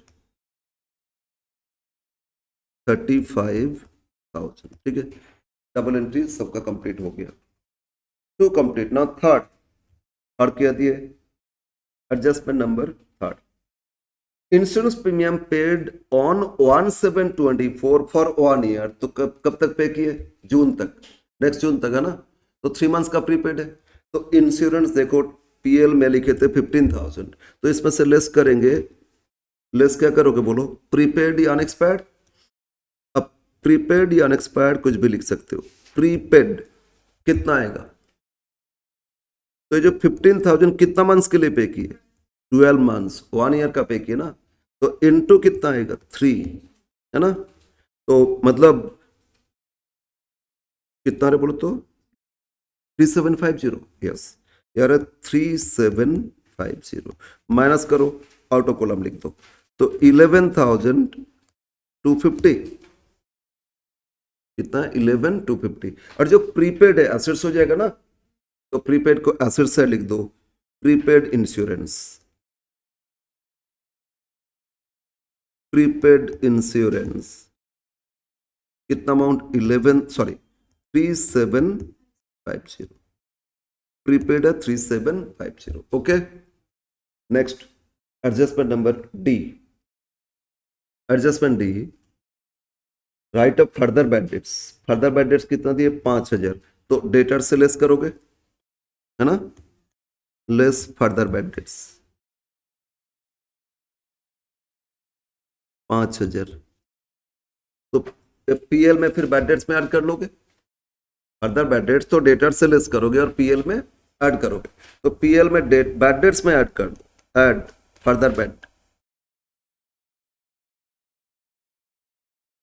35,000, ठीक है। डबल एंट्री सबका कंप्लीट हो गया। टू कंप्लीट ना थर्ड, और क्या दिए adjustment number third, insurance premium paid on 1/7/24 for 1 year, तो कब तक पे किए जून तक, नेक्स्ट जून तक है ना, तो 3 मंथ्स का प्रीपेड है। तो इंश्योरेंस देखो पीएल में लिखे थे 15,000, तो इसमें से लेस करेंगे, लेस क्या करोगे बोलो, प्रीपेड या अनएक्सपायर्ड। अब प्रीपेड या अनएक्सपायर्ड कुछ भी लिख सकते हो। प्रीपेड कितना आएगा, तो ये जो 15,000 कितना मंथ्स के लिए पे किए 12 मंथ्स, 1 ईयर का पे किए ना, तो इनटू कितना आएगा 3, है ना। तो मतलब कितना रे बोलो तो 3750, यस यार 3750 माइनस करो, आउटो कॉलम लिख दो, तो 11,250 कितना 11,250। और जो प्रीपेड है एसेट्स हो जाएगा ना, तो प्रीपेड को एसेट से लिख दो, प्रीपेड इंश्योरेंस, प्रीपेड इंश्योरेंस कितना अमाउंट 3750, प्रीपेड है 3750। Okay, next adjustment number D, adjustment D right up further bad dates, further bad dates कितना दिए 5,000, तो डेटर से लेस करोगे, है ना, लेस फर्दर बैड डेट्स 5,000, तो पीएल में फिर बैड डेट्स में ऐड कर लोगे। फर्दर बैड डेट्स तो डेटर से लेस करोगे और पीएल में ऐड करोगे, तो पीएल में बैड डेट्स में ऐड कर दो, ऐड फर्दर बैड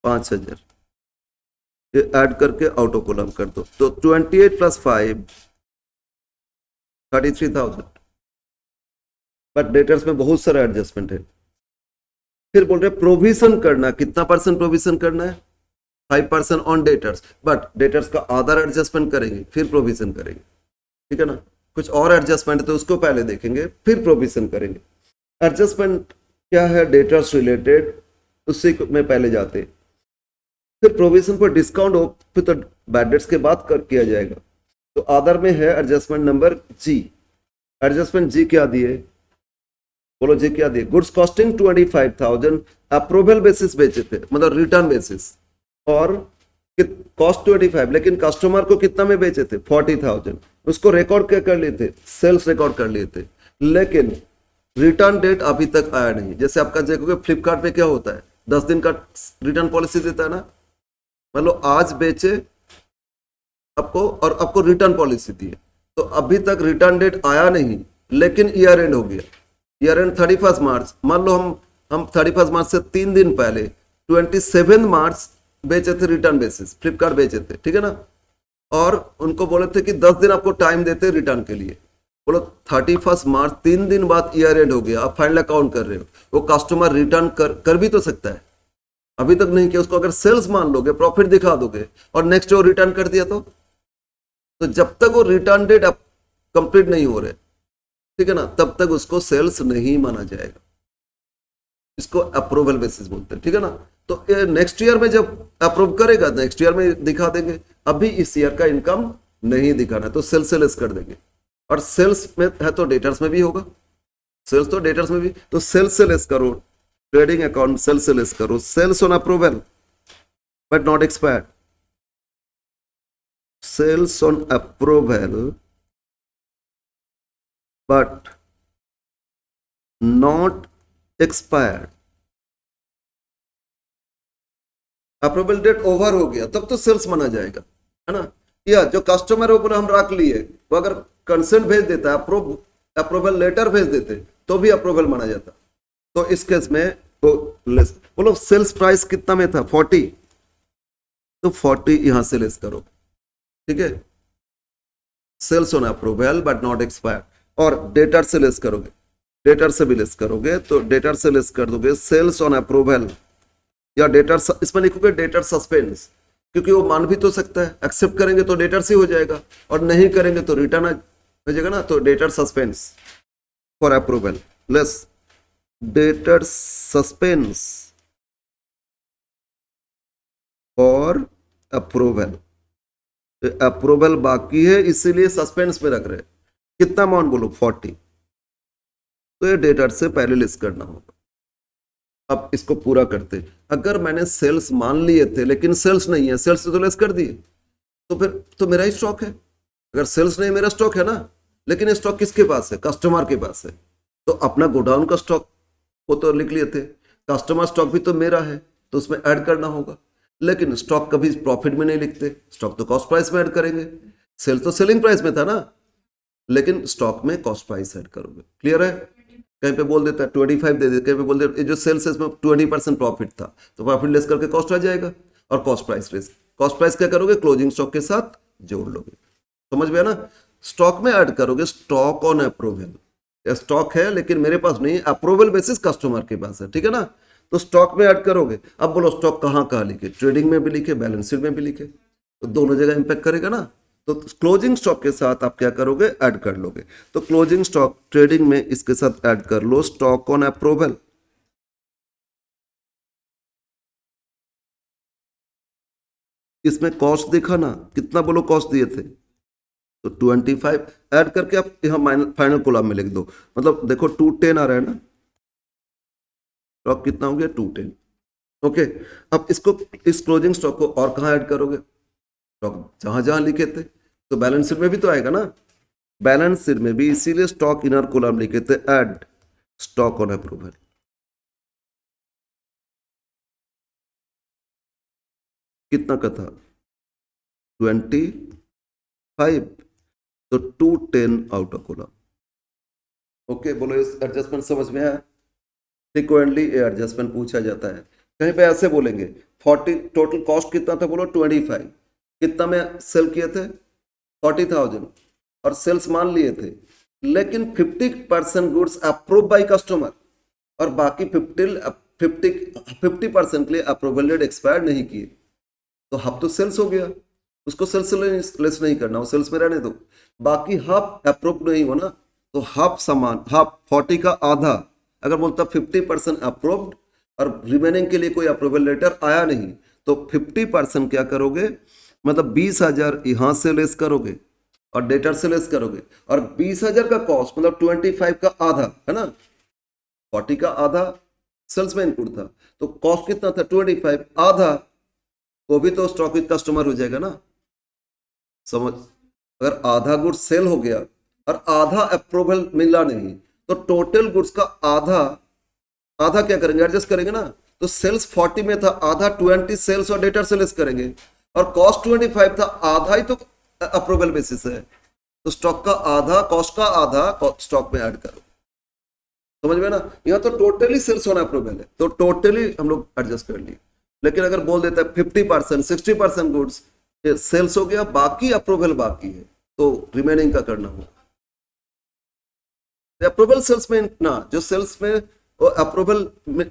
5,000, ये ऐड करके आउटो कॉलम कर दो, तो 28 + 5 33,000। बट डेटर्स में बहुत सारा एडजस्टमेंट है। फिर बोल रहे प्रोविजन करना, कितना % प्रोविजन करना है 5% ऑन डेटर्स, बट डेटर्स का आधार एडजस्टमेंट करेंगे फिर प्रोविजन करेंगे, ठीक है ना। कुछ और एडजस्टमेंट तो उसको पहले देखेंगे फिर प्रोविजन करेंगे। एडजस्टमेंट क्या है डेटर्स रिलेटेड, उसी में पहले जाते, फिर प्रोविजन पर डिस्काउंट हो फिर तो बैड डेट्स के बाद किया जाएगा। तो आधार में है एडजस्टमेंट नंबर जी, एडजस्टमेंट जी क्या दिए, बोलो जी क्या दिए, गुड्स कॉस्टिंग 25,000 अप्रूवल बेसिस बेचे थे, मतलब रिटर्न बेसिस, और कॉस्ट 25, लेकिन कस्टमर को कितना में बेचे थे 40,000, उसको रिकॉर्ड क्या कर लिए थे, सेल्स रिकॉर्ड कर लिए थे, लेकिन रिटर्न डेट अभी तक आया नहीं। जैसे आपका देखोगे फ्लिपकार्ट पे क्या होता है, 10 दिन का रिटर्न पॉलिसी देता है ना, मतलब आज बेचे आपको और आपको रिटर्न पॉलिसी दी है, तो अभी तक रिटर्न डेट आया नहीं, लेकिन ईयर एंड हो गया, ईयर एंड 31 मार्च, मान लो हम 31 मार्च से 3 दिन पहले 27 मार्च बेचे थे रिटर्न बेसिस, फ्लिपकार्ट बेचे थे, ठीक है ना, और उनको बोले थे कि 10 दिन आपको टाइम देते रिटर्न के लिए, बोलो 31 मार्च 3 दिन बाद ईयर एंड हो गया, आप फाइनल अकाउंट कर रहे हो, वो कस्टमर रिटर्न कर भी तो सकता है, अभी तक नहीं किया, उसको अगर सेल्स मान लोगे, प्रॉफिट दिखा दोगे और नेक्स्ट डे वो रिटर्न कर दिया तो जब तक वो रिटर्न डेट कंप्लीट नहीं हो रहे, ठीक है ना, तब तक उसको सेल्स नहीं माना जाएगा, इसको अप्रूवल बेसिस बोलते हैं, ठीक है ना। तो नेक्स्ट ईयर में जब अप्रूव करेगा नेक्स्ट ईयर में दिखा देंगे, अभी इस ईयर का इनकम नहीं दिखाना, तो सेल्स से लेस कर देंगे, और सेल्स में है तो डेटर्स में भी होगा, सेल्स तो डेटर्स में भी, तो सेल्स से लेस करो, ट्रेडिंग अकाउंट सेल्स से लेस करो, sales on approval but not expired, sales on approval but not expired, approval date over हो गया तब तो सेल्स माना जाएगा, है ना, या जो कस्टमर है हम रख लिए, वो अगर कंसेंट भेज देता है, अप्रूवल लेटर भेज देते तो भी अप्रूवल माना जाता, तो इस केस में बोलो सेल्स प्राइस कितना में था 40, तो 40 यहां से लेस करो, ठीक है, sales on approval but not expired, और डेटर से लेस करोगे, डेटर से भी लेस करोगे, तो डेटर से लेस कर दोगे सेल्स ऑन अप्रूवल, या डेटर, इसमें लिखोगे डेटर सस्पेंस, क्योंकि वो मान भी तो सकता है, एक्सेप्ट करेंगे तो डेटर से हो जाएगा, और नहीं करेंगे तो रिटर्न हो जाएगा ना, तो debtor suspense for approval, less debtor suspense for approval, approval बाकी है इसीलिए सस्पेंस में रख रहे हैं, कितना अमाउंट बोलो 40, तो ये डेटर से पहले लिस्ट करना होगा। अब इसको पूरा करते, अगर मैंने सेल्स मान लिए थे लेकिन सेल्स नहीं है, सेल्स तो लेस कर दिए, तो फिर तो मेरा ही स्टॉक है, अगर सेल्स नहीं मेरा स्टॉक है ना, लेकिन स्टॉक किसके पास है, कस्टमर के पास है, तो अपना गोडाउन का स्टॉक वो तो लिख लिए थे, कस्टमर स्टॉक भी तो मेरा है तो उसमें ऐड करना होगा, लेकिन स्टॉक कभी प्रॉफिट में नहीं लिखते, स्टॉक तो कॉस्ट प्राइस में ऐड करेंगे, सेल तो सेलिंग प्राइस में था ना, लेकिन स्टॉक में कॉस्ट प्राइस ऐड करोगे, क्लियर है, कहीं पे बोल देता है 25 दे देते, कहीं पे बोल देता है जो सेल्स है इसमें 20% प्रॉफिट था, तो प्रॉफिट लेस करके कॉस्ट आ जाएगा, और cost price less, cost price क्या करोगे, क्लोजिंग स्टॉक के साथ जोड़ लोगे, समझ में ना, स्टॉक में ऐड करोगे स्टॉक ऑन अप्रूवल, स्टॉक है लेकिन मेरे पास नहीं, अप्रूवल बेसिस कस्टमर के पास है, ठीक है ना, तो स्टॉक में ऐड करोगे। अब बोलो स्टॉक कहाँ लिखे, ट्रेडिंग में भी लिखे, बैलेंस शीट में भी लिखे, तो दोनों जगह इंपैक्ट करेगा ना, तो क्लोजिंग स्टॉक के साथ आप क्या करोगे, ऐड कर लोगे, तो क्लोजिंग स्टॉक ट्रेडिंग में इसके साथ ऐड कर लो स्टॉक ऑन अप्रूवल, इसमें कॉस्ट दिखा ना, कितना बोलो कॉस्ट दिए थे, तो 25 ऐड करके आप यहाँ फाइनल कॉलम में लिख दो, मतलब देखो 210 आ रहा है ना, स्टॉक कितना हो गया 210, ओके। अब इसको इस क्लोजिंग स्टॉक को और कहाँ ऐड करोगे, स्टॉक जहां जहां लिखे थे, तो बैलेंस शीट में भी तो आएगा ना, बैलेंस शीट में भी इसीलिए स्टॉक इनर कॉलम लिखे थे, ऐड स्टॉक ऑन अप्रूवल, कितना का था 25, तो 210 आउट ऑफ कॉलम, ओके। बोलो इस एडजस्टमेंट समझ में आया, फ्रीक्वेंटली एडजस्टमेंट पूछा जाता है, कहीं पे ऐसे बोलेंगे 40 टोटल कॉस्ट कितना था, बोलो 25, कितना में सेल किए थे 40,000, और सेल्स मान लिए थे, लेकिन 50% गुड्स अप्रूव बाय कस्टमर, और बाकी 50% के लिए अप्रूवल डेट एक्सपायर नहीं किए, तो हाफ तो सेल्स हो गया, उसको सेल्स लेस नहीं करना, वो सेल्स में रहने दो, बाकी हाफ अप्रूव नहीं हो ना, तो हाफ सामान, हाफ 40 का आधा, अगर बोलता 50% अप्रूव्ड और रिमेनिंग के लिए कोई अप्रूवल लेटर आया नहीं, तो 50% क्या करोगे, मतलब 20,000 यहां से लेस करोगे, और डेटर से लेस करोगे, और 20,000 का कॉस्ट मतलब 25 का आधा है ना, 40 का आधा सेल्स में इनपुट था, तो कॉस्ट कितना था 25, आधा वो भी तो स्टॉक विद कस्टमर हो जाएगा ना। समझ, अगर आधा गुड्स सेल हो गया और आधा अप्रूवल मिला नहीं, तो टोटल गुड्स का आधा आधा क्या करेंगे, एडजस्ट करेंगे ना। तो सेल्स 40 में था, आधा 20 सेल्स और डेटर से लेस करेंगे, और कॉस्ट 25 था, आधा ही तो अप्रूवल बेसिस है, तो स्टॉक का आधा, कॉस्ट का आधा स्टॉक में ऐड करो। समझ में ना, यहाँ तो टोटली सेल्स होना अप्रूवल है, तो टोटली हम लोग एडजस्ट कर लिए। लेकिन अगर बोल देता है 50%, 60% गुड्स सेल्स हो गया, बाकी अप्रूवल बाकी है, तो रिमेनिंग का करना होगा। अप्रूवल सेल्स में ना, जो सेल्स में अप्रूवल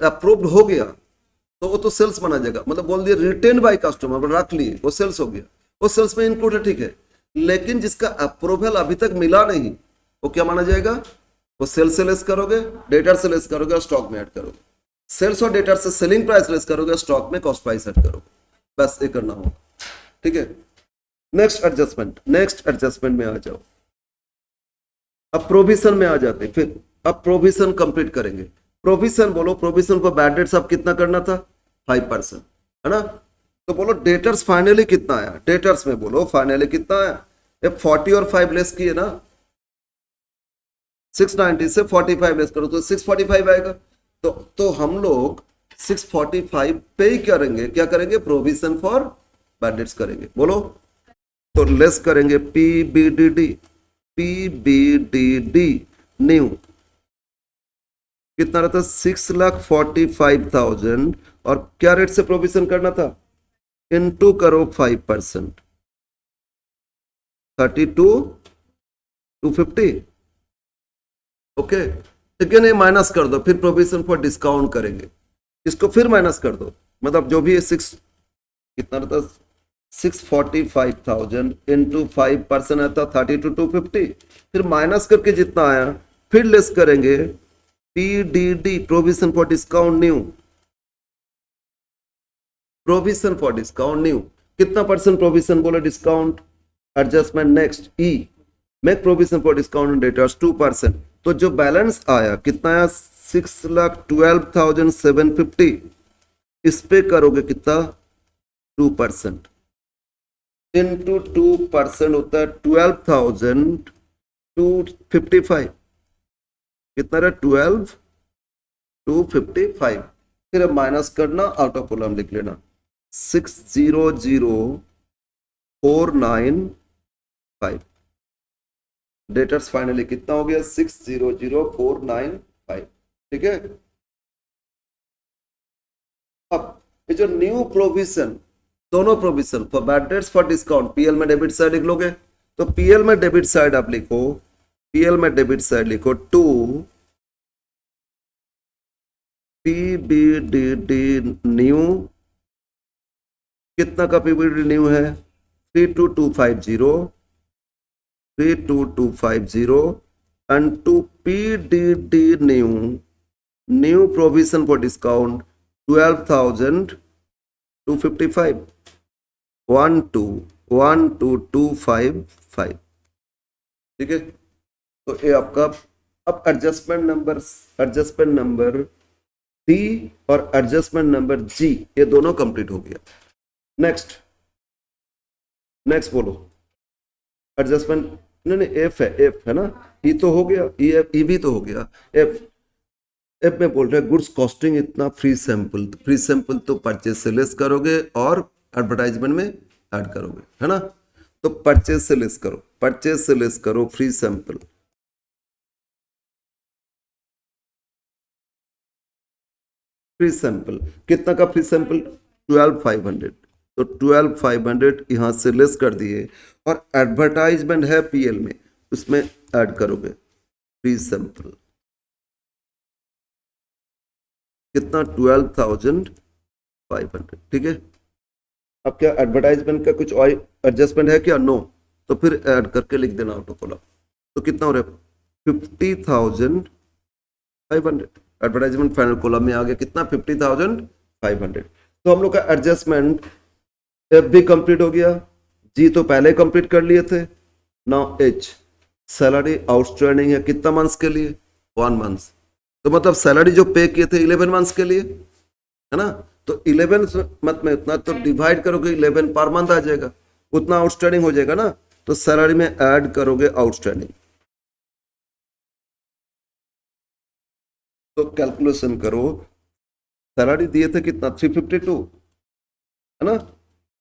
अप्रूव्ड हो गया तो वो तो सेल्स माना जाएगा, मतलब बोल दिया रिटेन बाय कस्टमर, रख लिए, वो सेल्स हो गया, वो सेल्स में इंक्लूड है, ठीक है। लेकिन जिसका अप्रूवल अभी तक मिला नहीं, वो क्या माना जाएगा, वो सेल्स से लेस करोगे, डेटर से लेस करोगे और स्टॉक में ऐड करोगे। सेल्स और डेटर से सेलिंग प्राइस लेस करोगे, स्टॉक में कॉस्ट प्राइस ऐड करोगे, बस ये करना होगा, ठीक है। नेक्स्ट एडजस्टमेंट में आ जाओ। अब प्रोविजन में आ जाते, फिर अब प्रोविजन कंप्लीट करेंगे। प्रोविजन बोलो, प्रोविजन पर बैड डेट्स अब कितना करना था, 5%, है ना। तो बोलो डेटर्स फाइनली कितना आया, डेटर्स में बोलो फाइनली कितना आया, ये 40 और 5 लेस किए ना, 690 से 45 लेस करो तो 645 आएगा। तो हम लोग 645 पे ही करेंगे, क्या करेंगे, प्रोविजन फॉर बैड डेट्स करेंगे, बोलो। तो लेस करेंगे पीबीडीडी न्यू, कितना रहता, 6,45,000, और क्या रेट से प्रोविजन करना था, इनटू करो 5%, 32,250, ओके। लेकिन ये माइनस कर दो, फिर प्रोविजन फॉर डिस्काउंट करेंगे, इसको फिर माइनस कर दो, मतलब जो भी है 6 कितना रहता, 645,000 इंटू 5% आता 32,250, फिर माइनस करके जितना आया फिर लेस करेंगे PDD, provision for discount new, provision for discount new, कितना परसेंट प्रोविजन बोले discount, adjustment next E, make provision for discount debtors 2%, तो जो बैलेंस आया कितना आया, 6,12,750, इस पे करोगे कितना 2%, इंटू 2% होता है 12,255, कितना रहा 12,255, फिर माइनस करना, आउट ऑफ कॉलम लिख लेना 600,495, डेटर्स फाइनली कितना हो गया 600,495, ठीक है। अब ये जो न्यू प्रोविजन, दोनों provision for bad debts for discount, PL में डेबिट साइड लिख लोगे, तो पीएल में डेबिट साइड आप लिखो, पीएल में डेबिट साइड लिखो 2 पीबीडीडी न्यू, कितना का पीबीडी न्यू है 32250 and to PDD new provision for discount 12,255, 12255, ठीक है। तो ये आपका अब एडजस्टमेंट नंबर डी और एडजस्टमेंट नंबर जी, ये दोनों कंप्लीट हो गया। नेक्स्ट बोलो, एडजस्टमेंट नहीं एफ है ना, ई तो हो गया, ई भी तो हो गया, एफ में बोल रहे हैं गुड्स कॉस्टिंग इतना, फ्री सैंपल तो परचेज से लेस करोगे और एडवर्टाइजमेंट में ऐड करोगे, है ना। तो परचेज से लेस करो फ्री सैंपल, कितना का फ्री सैंपल 12,500, तो 12,500 यहां से लेस कर दिए, और एडवर्टाइजमेंट है पीएल में, उसमें ऐड करोगे फ्री सैंपल, कितना 12,500, ठीक है। अब क्या एडवर्टाइजमेंट का कुछ और एडजस्टमेंट है क्या, नो, तो फिर ऐड करके लिख देना ऑटो कॉलम, तो कितना हो रहा है 50,500, एडवर्टाइजमेंट फाइनल कॉलम में आ गया कितना 50,500। तो हम लोग का एडजस्टमेंट एफ भी कंप्लीट हो गया, जी तो पहले कंप्लीट कर लिए थे, नाउ एच, सैलरी आउटस्टैंडिंग है कितना मंथ्स के लिए? 1 मंथ। तो मतलब सैलरी जो पे किए थे 11 मंथ्स के लिए, है ना? तो 11 मंथ में उतना तो डिवाइड करोगे 11 पर मंथ आ जाएगा, उतना आउटस्टैंडिंग हो जाएगा ना। तो सैलरी में ऐड करोगे आउटस्टैंडिंग। तो कैलकुलेशन करो, सैलरी दिए थे कितना? 352, है ना?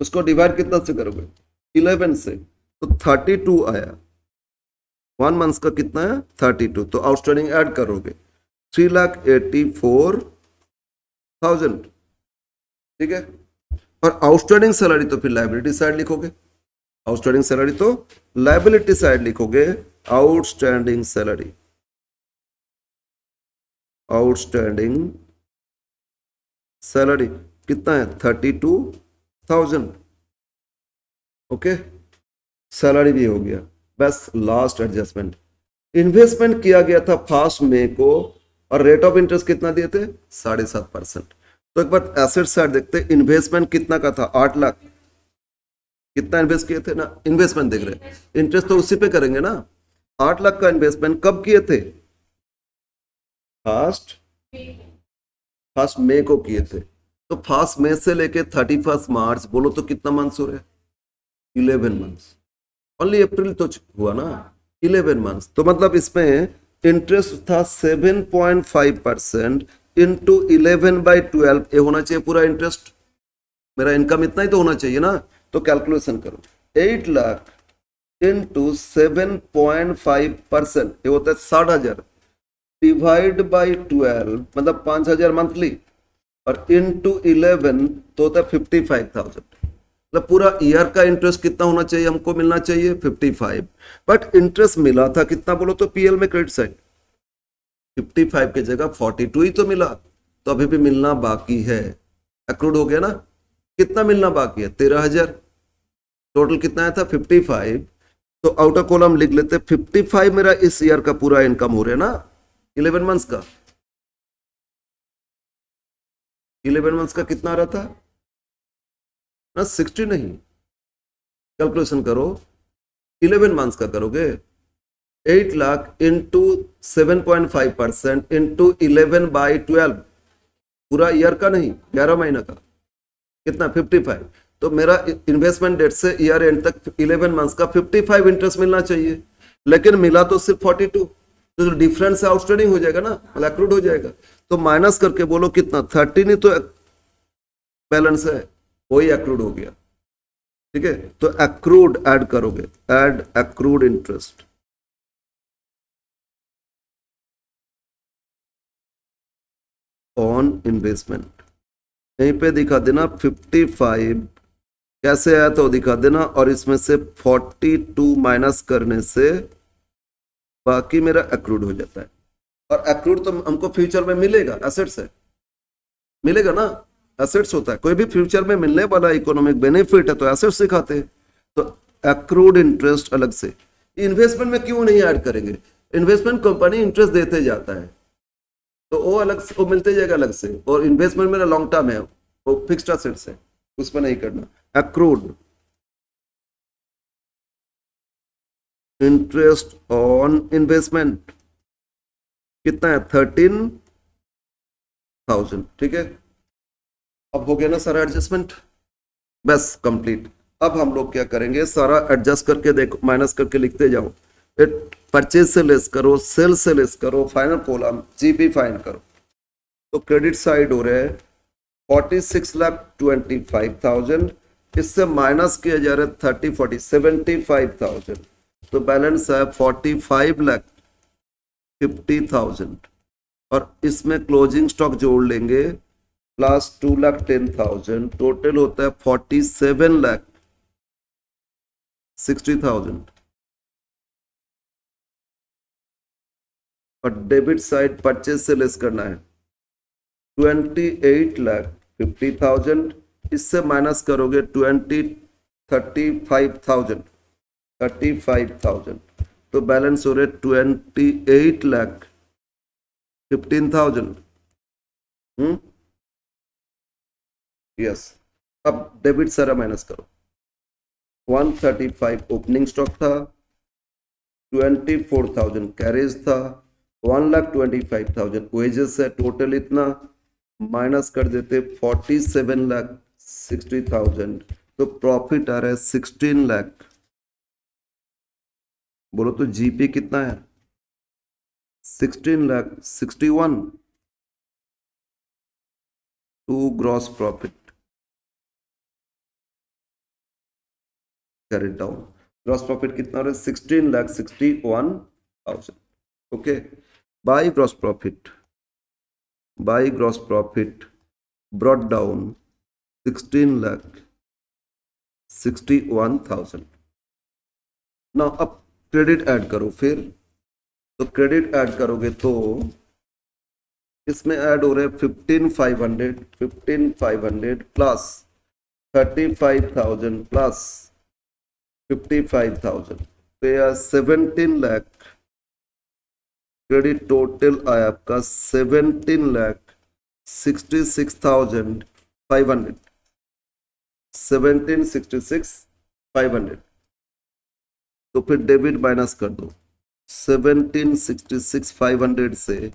उसको डिवाइड कितना से करोगे? 11 से, तो 32 आया। 1 मंथ का कितना है? 32। तो आउटस्टैंडिंग ऐड करोगे 3,84,000, ठीक है। और आउटस्टैंडिंग सैलरी तो फिर लाइबिलिटी साइड लिखोगे, आउटस्टैंडिंग सैलरी तो लाइबिलिटी साइड लिखोगे। आउटस्टैंडिंग सैलरी, आउटस्टैंडिंग सैलरी कितना है? 32,000। ओके, सैलरी भी हो गया। बस लास्ट एडजस्टमेंट, इन्वेस्टमेंट किया गया था 1 मई को और रेट ऑफ इंटरेस्ट कितना दिए थे? 7.5%। तो एक बार एसेट साइड देखते हैं, इन्वेस्टमेंट कितना का था? 8 लाख। कितना इन्वेस्ट किए थे ना? इन्वेस्टमेंट देख रहे हैं, इंटरेस्ट तो उसी पे करेंगे ना। 8 लाख का इन्वेस्टमेंट कब किए थे? फर्स्ट मई को किए थे। तो 1 मई से लेके 31 मार्च बोलो तो कितना मंथ्स हो रहे? 11 मंथ्स। ओनली अप्रैल तो हुआ ना, 11 मंथ्स। तो मतलब इसमें इंटरेस्ट था 7.5% इंटू 11/12, ये होना चाहिए पूरा इंटरेस्ट। मेरा इनकम इतना ही तो होना चाहिए ना। तो कैलकुलेशन करो, 8 लाख इंटू 7.5%, ये होता है 60,000, डिवाइड बाई 12 मतलब 5,000 मंथली, और इंटू 11 तो होता है 55,000। मतलब पूरा ईयर का इंटरेस्ट कितना होना चाहिए? हमको मिलना चाहिए 55। बट इंटरेस्ट मिला था कितना बोलो तो? पीएल में क्रेडिट साइड 55 की जगह 42 ही तो मिला, तो अभी भी मिलना बाकी है। अक्रूड हो गया ना। कितना मिलना बाकी है? 13,000। टोटल कितना आया था? 55। तो आउटर कॉलम लिख लेते, 55 मेरा इस ईयर का पूरा इनकम हो रहा है ना, 11 मंथ्स का। 11 मंथ्स का कितना आ रहा था ना? 60 नहीं, कैलकुलेशन करो, 11 मंथ्स का करोगे। 8 लाख इंटू 7.5% इंटू 11/12, पूरा ईयर का नहीं, 11 महीना का। कितना? 55। तो मेरा इन्वेस्टमेंट डेट से ईयर एंड तक 11 मंथ्स का 55 इंटरेस्ट मिलना चाहिए, लेकिन मिला तो सिर्फ 42। तो डिफरेंस आउटस्टैंडिंग हो जाएगा ना, मतलब अक्रूड हो जाएगा। तो माइनस करके बोलो कितना? 13 ही तो बैलेंस है, वही अक्रूड हो गया, ठीक है। तो अक्रूड ऐड करोगे, add accrued interest. On investment यहीं पे दिखा देना 55 कैसे आया तो दिखा देना, और इसमें से 42 माइनस करने से बाकी मेरा अक्रूड हो जाता है। और अक्रूड तो हमको फ्यूचर में मिलेगा, एसेट्स है, मिलेगा ना, एसेट्स होता है। कोई भी फ्यूचर में मिलने वाला इकोनॉमिक बेनिफिट है तो एसेट्स दिखाते हैं। तो अक्रूड इंटरेस्ट अलग से। इन्वेस्टमेंट में क्यों नहीं ऐड करेंगे? इन्वेस्टमेंट कंपनी इंटरेस्ट देते जाता है, तो वो अलग से वो मिलते जाएगा अलग से। और इन्वेस्टमेंट मेरा लॉन्ग टर्म है, वो फिक्स्ड एसेट्स है, उसमें नहीं करना। अक्रूड इंटरेस्ट ऑन इन्वेस्टमेंट कितना है? 13,000, ठीक है। अब हो गया ना सारा एडजस्टमेंट, बस कंप्लीट। अब हम लोग क्या करेंगे, सारा एडजस्ट करके देखो, माइनस करके लिखते जाओ। परचेज से लेस करो, सेल से लेस करो, फाइनल कॉलम जीपी फाइंड करो। तो क्रेडिट साइड हो रहा है 46,25,000, इससे माइनस किया जा रहा है 75,000। तो बैलेंस है 45,50,000, और इसमें क्लोजिंग स्टॉक जोड़ लेंगे प्लस 2,10,000, टोटल होता है 47,60,000। और डेबिट साइड परचेज से लेस करना है 28,50,000, इससे माइनस करोगे 35,000, तो बैलेंस हो रहे 28,15,000। यस। अब डेबिट सारा माइनस करो, 135 ओपनिंग स्टॉक था, 24,000 कैरेज था, 1,25,000 वेजेस है, टोटल इतना माइनस कर देते 47,60,000, तो प्रॉफिट आ रहा है 16 लाख। बोलो तो जीपी कितना है? 16,61,000 to gross profit carried down. Gross profit कितना हो रहा है? 16,61,000। Okay, by gross profit brought down 16,61,000। ना अब क्रेडिट ऐड करो फिर, तो क्रेडिट ऐड करोगे तो इसमें ऐड हो रहे हैं 15,500 प्लस 35,000 प्लस 55,000, तो यह 17 लाख क्रेडिट टोटल आया आपका 17,66,500, 17,66,500। तो फिर डेबिट माइनस कर दो, 17,66,500 से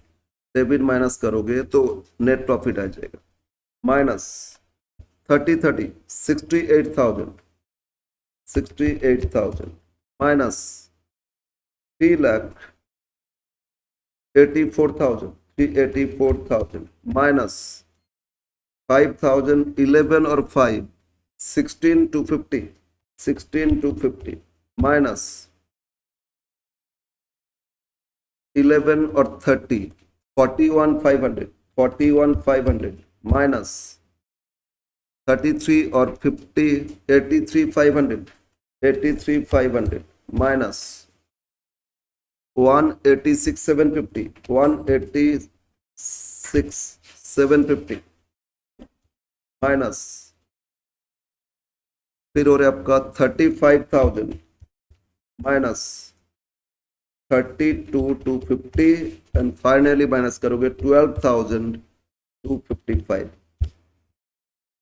डेबिट माइनस करोगे तो नेट प्रॉफिट आ जाएगा माइनस 68,000 माइनस 3,84,000 माइनस 5,000, 11 और 5 16,250 माइनस 11 और 30 41,500 माइनस 33 और 50 83,500 माइनस 186,750 माइनस फिर हो रहा है आपका 35,000 माइनस 32,250 एंड फाइनली माइनस करोगे 12,255,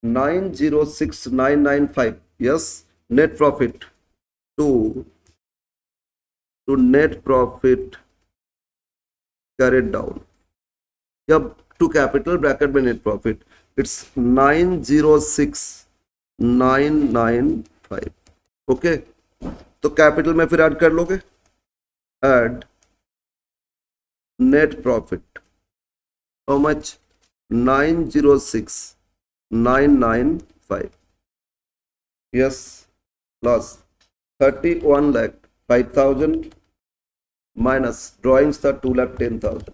906,995। Yes, net profit to net profit carried down, जब टू कैपिटल ब्रैकेट में नेट प्रॉफिट, इट्स 906,995। ओके, तो कैपिटल में फिर ऐड कर लोगे, add net profit how much? 906,995, yes, plus 31,05,000 minus drawings the 2,10,000.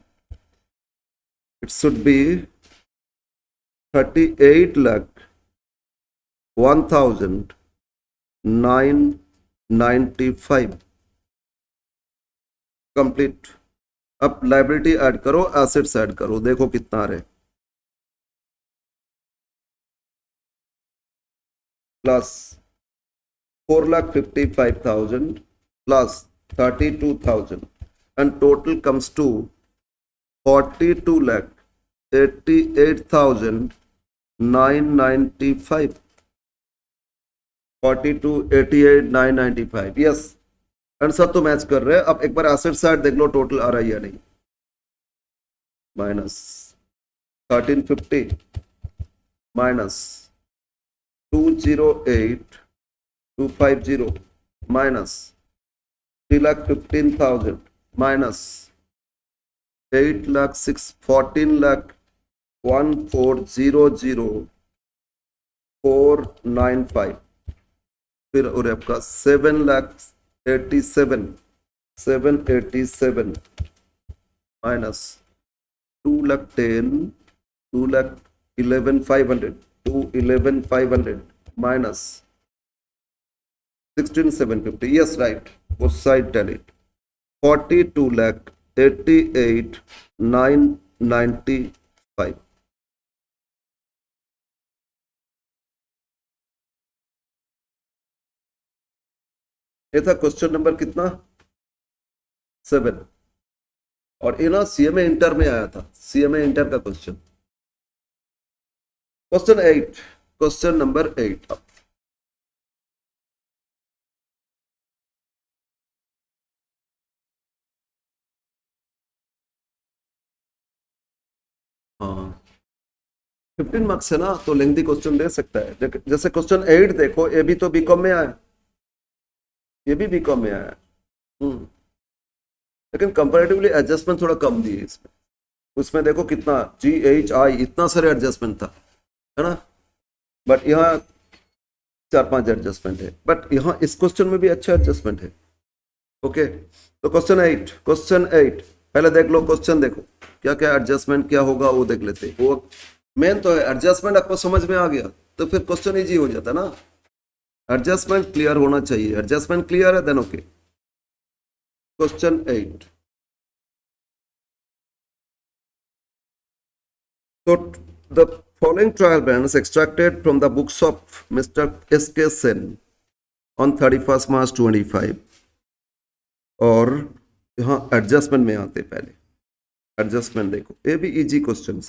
It should be 38,01,995 complete. अब liability add करो, assets add करो, देखो कितना आ रहे। Plus 4,55,000 plus 32,000 and total comes to 42,88,995, 42,88,995। Yes, and सब तो मैच कर रहे हैं। अब एक बार एसेट साइड देख लो, टोटल आ रहा है या नहीं। माइनस 1350 माइनस 208,250 माइनस 3,15,000 माइनस 8,14,004,95, फिर और आपका 7,87,787 minus 2,11,500 minus 16,750। yes, right, both side tell it, 42,88,995। ये था क्वेश्चन नंबर कितना? 7। और ये ना सीएमए इंटर में आया था, सीएमए इंटर का क्वेश्चन। Question 8, question number 8। हाँ 15 मार्क्स है ना, तो लेंथी क्वेश्चन दे सकता है। जैसे क्वेश्चन 8 देखो, ये भी तो बीकॉम में आया, ये भी बीकॉम में आया। लेकिन कंपैरेटिवली एडजस्टमेंट थोड़ा कम दिए इसमें। उसमें देखो कितना GHI, इतना सारे एडजस्टमेंट था, है ना, बट यहाँ 4-5 एडजस्टमेंट है, बट यहाँ इस क्वेश्चन में भी अच्छा एडजस्टमेंट है। ओके, तो क्वेश्चन 8 पहले देख लो, क्वेश्चन देखो क्या क्या एडजस्टमेंट क्या होगा वो देख लेते। वो मेन तो है एडजस्टमेंट, आपको समझ में आ गया तो फिर क्वेश्चन इजी हो जाता ना। एडजस्टमेंट क्लियर होना चाहिए, एडजस्टमेंट क्लियर है then okay. Question 8, so the following trial balance extracted from the books of Mr. S.K. Sen on 31st March 25, और यहाँ एडजस्टमेंट में आते पहले एडजस्टमेंट देखो, ये भी इजी क्वेश्चन है।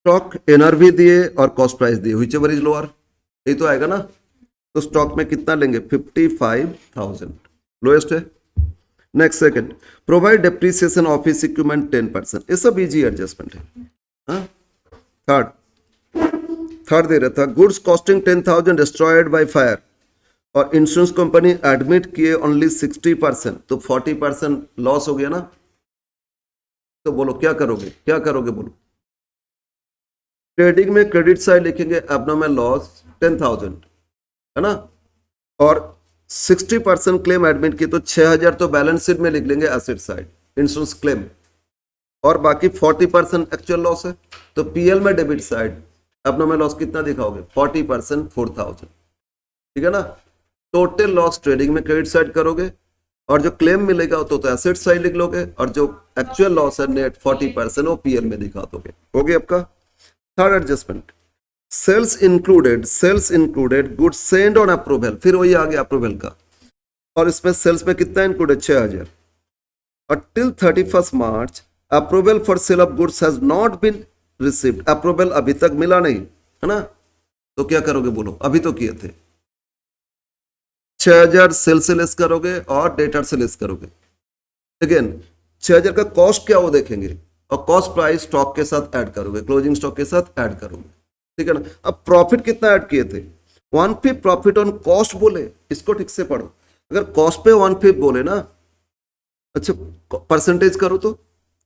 स्टॉक एनआरवी दिए और कॉस्ट प्राइस दिए, व्हिच एवर इज लोअर, यही तो आएगा ना। तो स्टॉक में कितना लेंगे 55,000, लोएस्ट है। Next second, provide depreciation office equipment 10%, ये सब इजी एडजस्टमेंट है। थर्ड दे रहा था, goods costing 10,000 destroyed by fire और इंश्योरेंस कंपनी एडमिट किए ओनली 60%, तो 40% लॉस हो गया ना। तो बोलो क्या करोगे बोलो। ट्रेडिंग में क्रेडिट साइड लिखेंगे एब्नॉर्मल लॉस 10,000, है ना, और 60% क्लेम एडमिट की तो 6,000 तो बैलेंस शीट में लिख लेंगे एसेट साइड इंश्योरेंस क्लेम, और बाकी 40% एक्चुअल लॉस है। तो पीएल में डेबिट साइड एब्नॉर्मल लॉस कितना दिखाओगे 40%, 4,000, ठीक है ना। टोटल लॉस ट्रेडिंग में क्रेडिट साइड करोगे, और जो क्लेम मिलेगा तो एसेट साइड लिख लोगे, और जो एक्चुअल लॉस है नेट 40% वो पीएल में दिखा दोगे। हो गया आपका। Third adjustment, sales included goods send on approval, फिर वही आ गया अप्रूवल का, और इसमें सेल्स में कितना इंक्लूडेड 6,000, और till 31st March approval for sale of goods has not been received, approval अभी तक मिला नहीं, है ना। तो क्या करोगे बोलो, अभी तो किए थे 6,000 सेल से लेस करोगे और डेटर से लेस करोगे। अगेन 6,000 का कॉस्ट क्या वो देखेंगे, और कॉस्ट प्राइस स्टॉक के साथ ऐड करोगे, क्लोजिंग स्टॉक के साथ ऐड करोगे, ठीक है ना। अब प्रॉफिट कितना ऐड किए थे 1/5 प्रॉफिट ऑन कॉस्ट बोले, इसको ठीक से पढ़ो। अगर कॉस्ट पे 1/5 बोले ना, अच्छा परसेंटेज करो, तो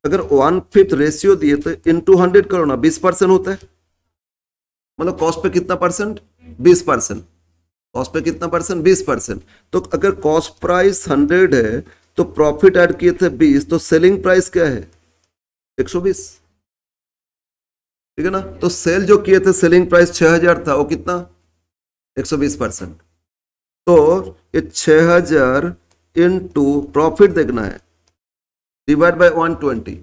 अगर 1/5 रेशियो दिए तो इनटू 100 करो ना, 20% होता है। मतलब कॉस्ट पे कितना परसेंट 20%, कॉस्ट पे कितना परसेंट 20%। तो अगर कॉस्ट प्राइस 100 है तो प्रॉफिट ऐड किए थे 20, तो सेलिंग प्राइस क्या है 120, ठीक है ना। तो सेल जो किए थे सेलिंग प्राइस 6,000 था, वो कितना 120%। तो ये 6,000 इनटू प्रॉफिट देखना है, डिवाइड बाय 120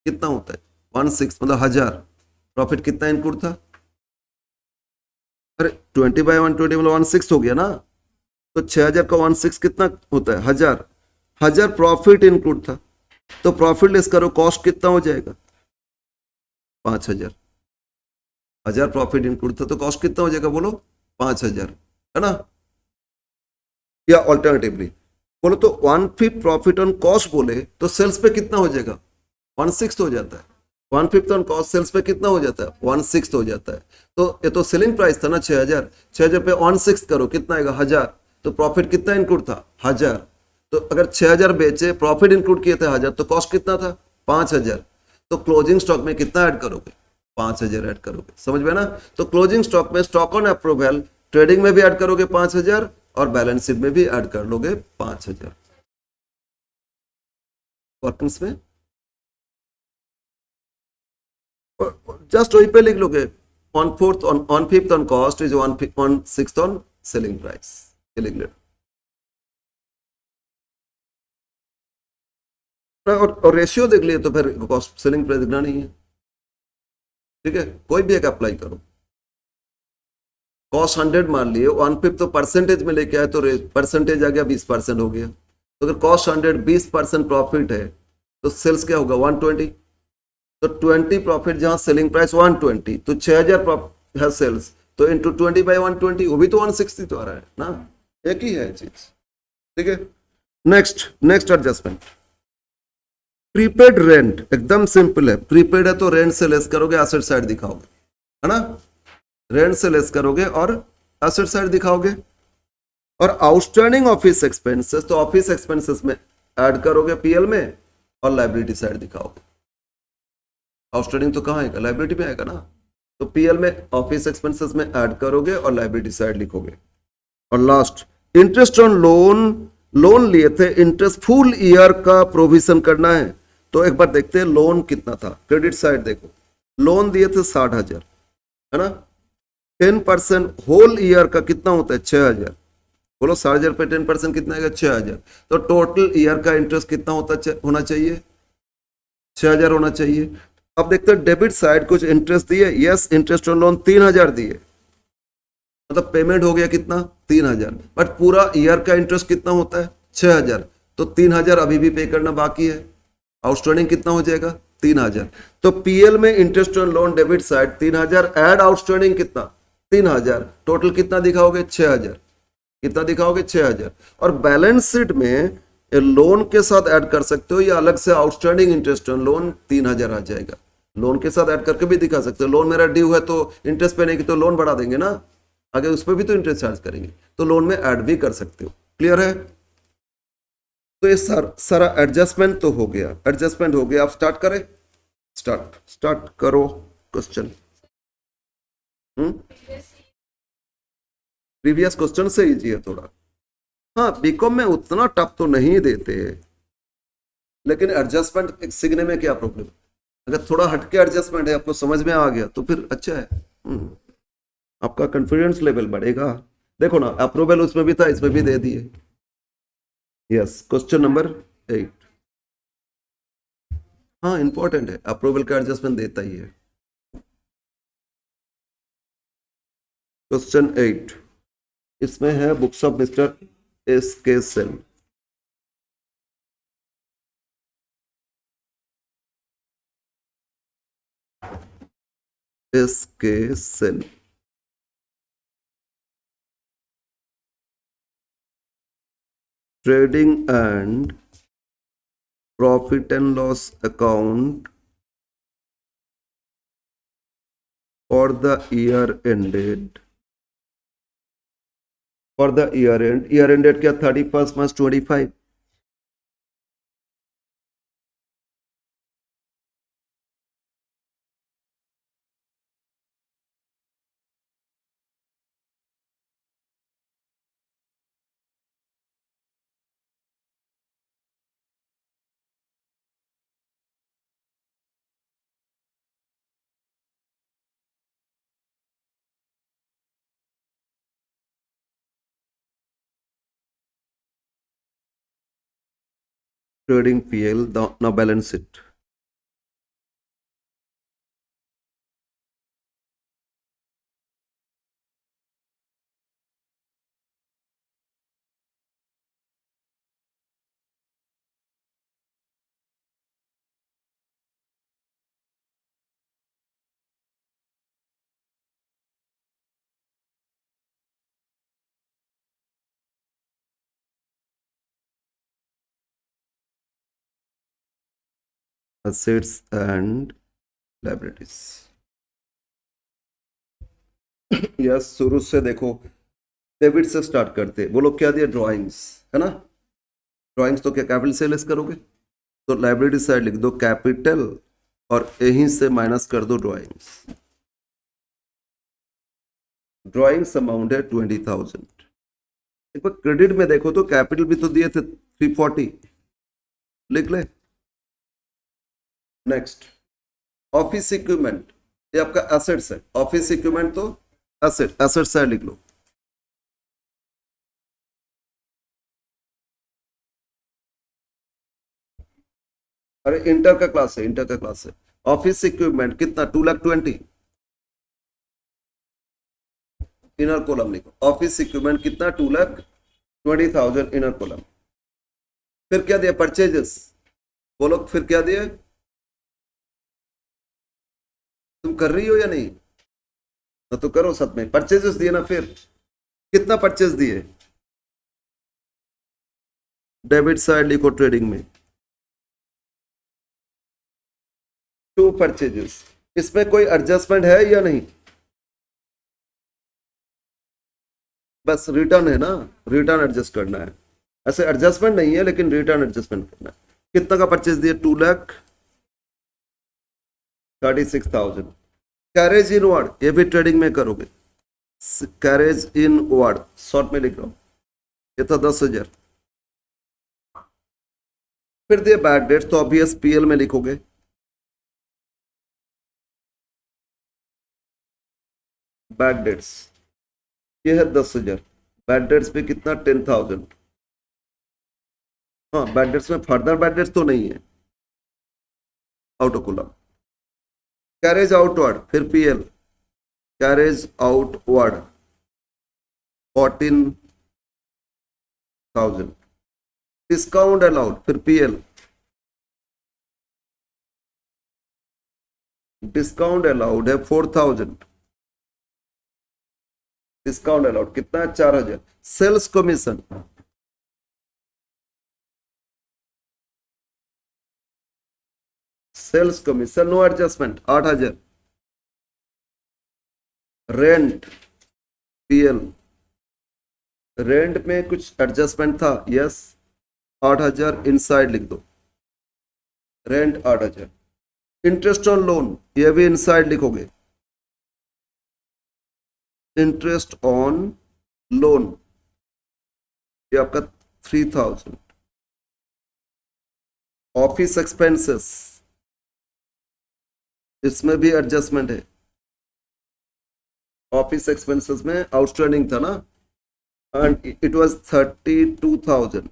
कितना होता है 16, मतलब 1,000। प्रॉफिट कितना इंक्लूड था, अरे 20/120 मतलब 16 हो गया ना। तो 6,000 का 16 कितना होता है 1,000 प्रॉफिट इंक्लूड था, तो प्रॉफिट लेस करो, कॉस्ट कितना हो जाएगा 5,000। 1,000 प्रॉफिट इंक्लूड था तो कॉस्ट कितना हो जाएगा बोलो 5,000, है ना। या ऑल्टरनेटिवली बोलो तो 1/5 प्रॉफिट ऑन कॉस्ट बोले तो सेल्स पे कितना हो जाएगा 1/6 हो जाता है। 1/5 ऑन कॉस्ट सेल्स पे कितना हो जाता है 1/6 हो जाता है। तो ये तो सेलिंग प्राइस था ना 6,000 पे 1/6 करो कितना आएगा 1,000। तो प्रॉफिट कितना इंक्लूड था 1,000। तो अगर 6,000 बेचे प्रॉफिट इंक्लूड किए थे 1,000 तो कॉस्ट कितना था 5,000। तो क्लोजिंग स्टॉक में कितना ऐड करोगे 5,000 ऐड करोगे, समझ में ना। तो क्लोजिंग स्टॉक में स्टॉक ऑन अप्रूवल ट्रेडिंग में भी ऐड करोगे 5,000 और बैलेंस शीट में भी ऐड कर लोगे 5,000। वर्किंग्स में जस्ट वही पे लिख लोगे 1/4 on 1/5 on cost is 1/6 on selling price, ये लिख लेना। और रेशियो देख लिए तो फिर कॉस्ट सेलिंग प्राइस दिखना नहीं है, ठीक है। कोई भी एक अप्लाई करो, कॉस्ट 100 मान लिए 1/5 तो परसेंटेज में लेके आए तो परसेंटेज आ गया 20% हो गया। तो अगर कॉस्ट 100 20% प्रॉफिट है तो सेल्स क्या होगा 120। तो 20 प्रॉफिट जहां सेलिंग प्राइस 120 तो 6,000 है सेल्स, तो इंटू 20/120 वो भी तो 160 तो आ रहा है ना, एक ही है चीज, ठीक है। नेक्स्ट एडजस्टमेंट प्रीपेड रेंट एकदम सिंपल है, प्रीपेड है तो रेंट से लेस करोगे, एसेट साइड दिखाओगे, है ना, रेंट से लेस करोगे और एसेट साइड दिखाओगे। और आउटस्टैंडिंग ऑफिस एक्सपेंसेस तो ऑफिस एक्सपेंसेस में ऐड करोगे पीएल में और लाइबिलिटी साइड दिखाओगे। आउटस्टैंडिंग तो कहाँ आएगा, लाइबिलिटी में आएगा ना, तो पीएल में ऑफिस एक्सपेंसेस में ऐड करोगे और लाइबिलिटी साइड लिखोगे। और लास्ट, इंटरेस्ट ऑन लोन लिए थे, इंटरेस्ट फुल ईयर का प्रोविजन करना है, तो एक बार देखते हैं लोन कितना था। क्रेडिट साइड देखो, लोन दिए थे 60,000, है ना, 10% होल ईयर का कितना होता है 6,000, बोलो 60,000 पे 10% कितना आएगा 6,000, तो टोटल ईयर का इंटरेस्ट कितना होना चाहिए 6,000 होना चाहिए। अब देखते हैं डेबिट साइड कुछ इंटरेस्ट दिए, यस इंटरेस्ट ऑन लोन 3,000 दिए, मतलब पेमेंट हो गया कितना 3,000, बट पूरा ईयर का इंटरेस्ट कितना होता है 6,000, तो 3,000 अभी भी पे करना बाकी है, आउटस्टैंडिंग कितना हो जाएगा 3,000। तो पीएल में interest on loan debit side 3,000 add outstanding कितना 3,000, टोटल कितना दिखाओगे 6,000, कितना दिखाओगे 6,000। और बैलेंस शीट में लोन के साथ ऐड कर सकते हो या अलग से आउटस्टैंडिंग इंटरेस्ट ऑन लोन 3,000 आ जाएगा, लोन के साथ ऐड करके भी दिखा सकते हो। लोन मेरा ड्यू है तो इंटरेस्ट पे नहीं की तो लोन बढ़ा देंगे ना, आगे उस पर भी तो इंटरेस्ट चार्ज करेंगे, तो लोन में ऐड भी कर सकते हो। क्लियर है, तो ये सारा एडजस्टमेंट तो हो गया, एडजस्टमेंट हो गया। आप स्टार्ट करें, स्टार्ट करो क्वेश्चन। प्रीवियस क्वेश्चन से इजी है थोड़ा, हाँ बीकॉम में उतना टफ तो नहीं देते, लेकिन एडजस्टमेंट सीखने में क्या प्रॉब्लम, अगर थोड़ा हटके एडजस्टमेंट है आपको समझ में आ गया तो फिर अच्छा है, आपका कॉन्फिडेंस लेवल बढ़ेगा। देखो ना अप्रूवल उसमें भी था, इसमें भी दे दिए। यस, क्वेश्चन नंबर 8, हाँ इंपॉर्टेंट है, अप्रूवल का एडजस्टमेंट देता ही है। क्वेश्चन 8 इसमें है books of mister SK. Sen. SK. Sen, trading and profit and loss account for the year ended, for the year ended क्या 31 March 25, trading PL now balance it। assets and liabilities। Yes, शुरू से देखो, debit से start करते, बोलो क्या दिया drawings, है ना, ड्राइंग्स तो क्या कैपिटल से लेस करोगे, तो लाइबिलिटी साइड लिख दो कैपिटल और यहीं से माइनस कर दो ड्राइंग्स। ड्राइंग्स अमाउंट है 20,000। एक बार क्रेडिट में देखो तो कैपिटल भी तो दिए थे 340, लिख ले। नेक्स्ट, ऑफिस इक्विपमेंट, ये आपका एसेट्स है, ऑफिस इक्विपमेंट तो एसेट साइड लिख लो। अरे इंटर का क्लास है, इंटर का क्लास है। ऑफिस इक्विपमेंट कितना 2,20,000, इनर कॉलम लिखो, ऑफिस इक्विपमेंट कितना 2,20,000 इनर कॉलम। फिर क्या दिया परचेजेस, बोलो फिर क्या दिया, तुम कर रही हो या नहीं, तो करो साथ में, परचेजेस दिए ना, फिर कितना परचेज दिए, डेबिट साइड लिखो ट्रेडिंग में 2 परचेजेस, इसमें कोई एडजस्टमेंट है या नहीं? बस रिटर्न है ना, रिटर्न एडजस्ट करना है, ऐसे एडजस्टमेंट नहीं है लेकिन रिटर्न एडजस्टमेंट करना है। कितना का परचेज दिया? 2,36,000। कैरेज इन वर्ड, ये भी ट्रेडिंग में करोगे, कैरेज इन वर्ड शॉर्ट में लिख रहा हूं, ये था 10,000। फिर दिए बैड डेट्स, तो ऑब्वियस पीएल में लिखोगे, बैड डेट्स ये है 10,000। बैड डेट्स पे कितना? 10,000। हाँ, बैड डेट्स में फर्दर बैड डेट्स तो नहीं है, out of column. Carriage outward, फिर PL, carriage outward 14,000। Discount allowed, फिर पीएल, डिस्काउंट अलाउड है 4,000। डिस्काउंट अलाउड कितना है? 4,000। Sales commission, sales commission no adjustment 8,000। Rent PL, rent में कुछ एडजस्टमेंट था, यस, 8,000 इनसाइड लिख दो, रेंट 8,000। इंटरेस्ट ऑन लोन, ये भी इनसाइड लिखोगे, इंटरेस्ट ऑन लोन ये आपका 3,000। ऑफिस एक्सपेंसेस, इसमें भी एडजस्टमेंट है, ऑफिस एक्सपेंसेस में आउटस्टैंडिंग था ना, एंड इट वाज 32,000।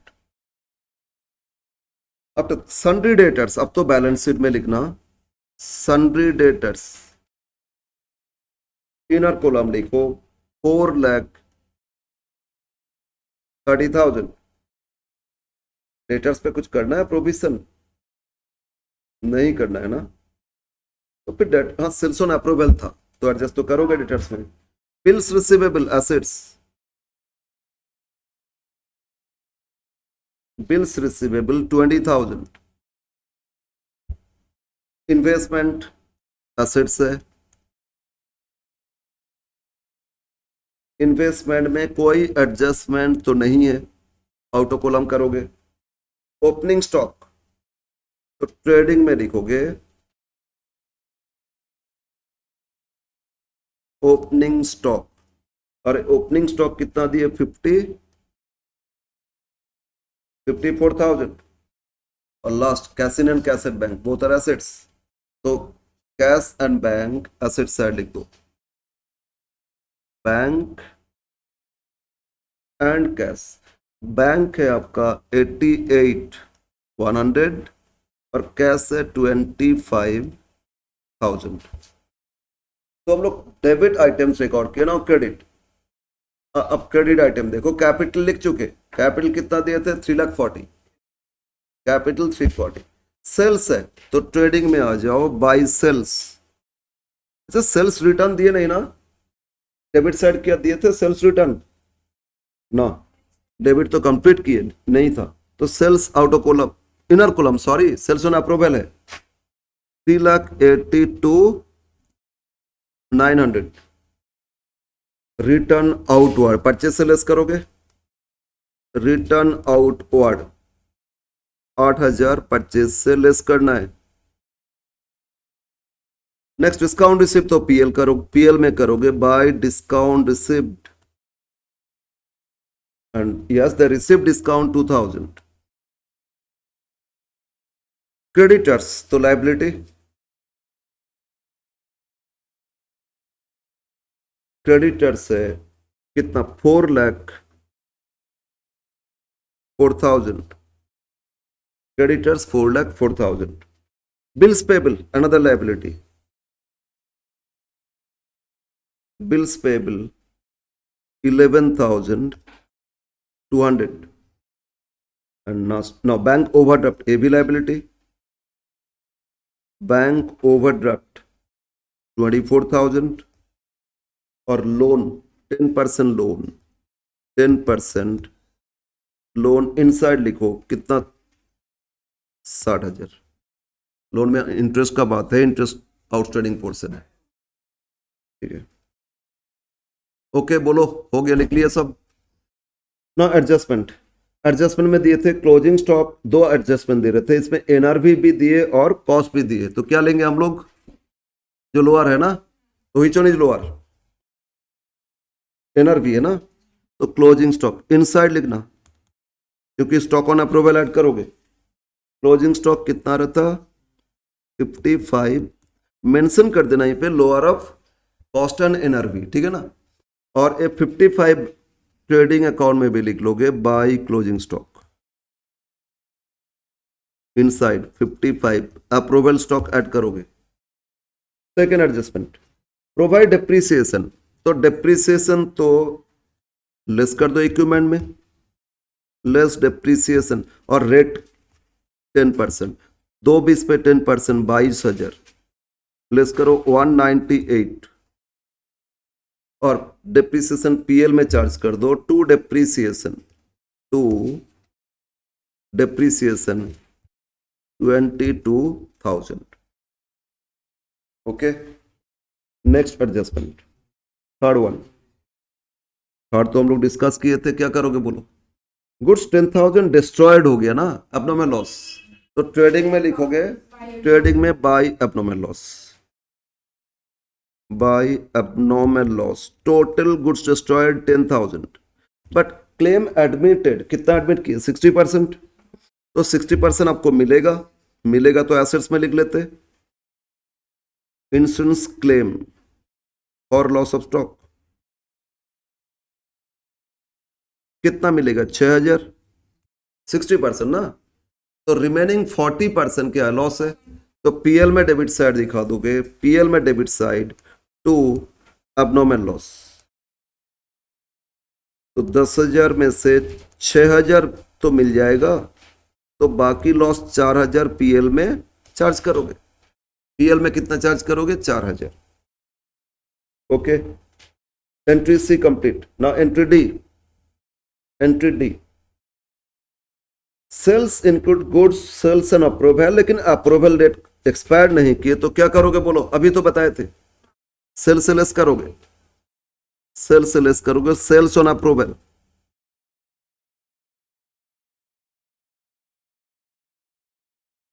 अब तो सन्ड्री डेटर्स, अब तो बैलेंस शीट में लिखना, सन्ड्री डेटर्स इनर कॉलम लिखो 4,30,000। डेटर्स पे कुछ करना है प्रोविजन? नहीं करना है ना, तो फिर डेट, हाँ सेल्स ऑन अप्रूवल था तो एडजस्ट तो करोगे डेटर्स में। Bills receivable assets, bills receivable 20,000। Investment assets है, इन्वेस्टमेंट में कोई एडजस्टमेंट तो नहीं है, आउट ऑफ कॉलम करोगे। ओपनिंग स्टॉक, तो ट्रेडिंग में लिखोगे ओपनिंग स्टॉक, और ओपनिंग स्टॉक कितना दिए? 54,000। और last cash in and cash at bank, both are assets, तो cash and bank asset side लिख दो, बैंक एंड कैश। बैंक है आपका 88,100 और कैश है 25,000। तो हम लोग डेबिट आइटम्स रिकॉर्ड किए ना, क्रेडिट। अब क्रेडिट आइटम देखो, कैपिटल लिख चुके, कैपिटल कितना दिए थे? 3,40,000, कैपिटल 340। सेल्स है तो ट्रेडिंग में आ जाओ, बाय सेल्स। अच्छा, सेल्स रिटर्न दिए नहीं ना, डेबिट साइड क्या दिए थे? सेल्स रिटर्न ना, डेबिट तो कंप्लीट किए नहीं था, तो sales out of column, inner column sorry, sales on approval है 3,82,900। रिटर्न आउटवर्ड, परचेज से लेस करोगे, रिटर्न आउटवर्ड 8,000 परचेज से लेस करना है। नेक्स्ट डिस्काउंट रिसिप्ट, तो पीएल करो, पीएल में करोगे by discount receipt, and yes the receipt discount 2,000। Creditors, तो लायबिलिटी, क्रेडिटर्स है कितना? 4,04,000। Creditors 4,04,000। Bills payable another liability, bills payable 11,200, and now bank overdraft, a भी liability, bank overdraft 24,000, और loan 10% loan, 10% loan inside लिखो कितना? 60,000। Loan में interest का बात है, इंटरेस्ट आउटस्टैंडिंग पोर्शन है, ठीक है। ओके बोलो, हो गया, लिख लिया सब ना। एडजस्टमेंट, एडजस्टमेंट में दिए थे क्लोजिंग स्टॉक, दो एडजस्टमेंट दे रहे थे, इसमें एनआरवी भी दिए और कॉस्ट भी दिए, तो क्या लेंगे हम लोग, जो लोअर है ना, तो which one is lower, NRV है ना, तो क्लोजिंग स्टॉक इनसाइड लिखना, क्योंकि स्टॉक ऑन अप्रूवल ऐड करोगे। क्लोजिंग स्टॉक कितना रहता, 55, मेंशन कर देना यहाँ पे lower of cost and NRV, ठीक है ना। और ये 55 ट्रेडिंग अकाउंट में भी लिख लोगे by closing stock, inside 55 approval stock add करोगे। सेकेंड एडजस्टमेंट, प्रोवाइड डेप्रिसिएशन, तो डेप्रिसिएशन तो लेस कर दो इक्विपमेंट में, लेस डेप्रिसिएशन, और रेट 10%, 2 20 पे 10%, 22,000 लेस करो 198, और डेप्रिसिएशन पीएल में चार्ज कर दो, to depreciation 22,000। Okay, next adjustment, third one, third तो हम लोग डिस्कस किए थे, क्या करोगे बोलो। गुड्स 10,000 डिस्ट्रॉयड हो गया ना, एब्नॉर्मल लॉस, तो ट्रेडिंग में लिखोगे, ट्रेडिंग में by abnormal loss, by abnormal loss, total goods destroyed 10,000, but claim admitted कितना एडमिट किया, 60%, तो 60% आपको मिलेगा, मिलेगा तो एसेट्स में लिख लेते, इंश्योरेंस क्लेम और लॉस ऑफ स्टॉक कितना मिलेगा, 6,000, 60% ना, तो रिमेनिंग 40% क्या लॉस है, तो पीएल में डेबिट साइड दिखा दोगे, पीएल में debit side to abnormal loss, तो 10,000 में से 6,000 तो मिल जाएगा, तो बाकी लॉस 4,000 पीएल में चार्ज करोगे, पीएल में कितना चार्ज करोगे, 4,000। ओके, एंट्री सी कंप्लीट, ना entry D, entry D, sales include goods sales and approval, लेकिन अप्रूवल डेट एक्सपायर नहीं किए, तो क्या करोगे बोलो, अभी तो बताए थे, सेल से लेस करोगे, सेल से लेस करोगे, सेल्स ऑन अप्रूवल,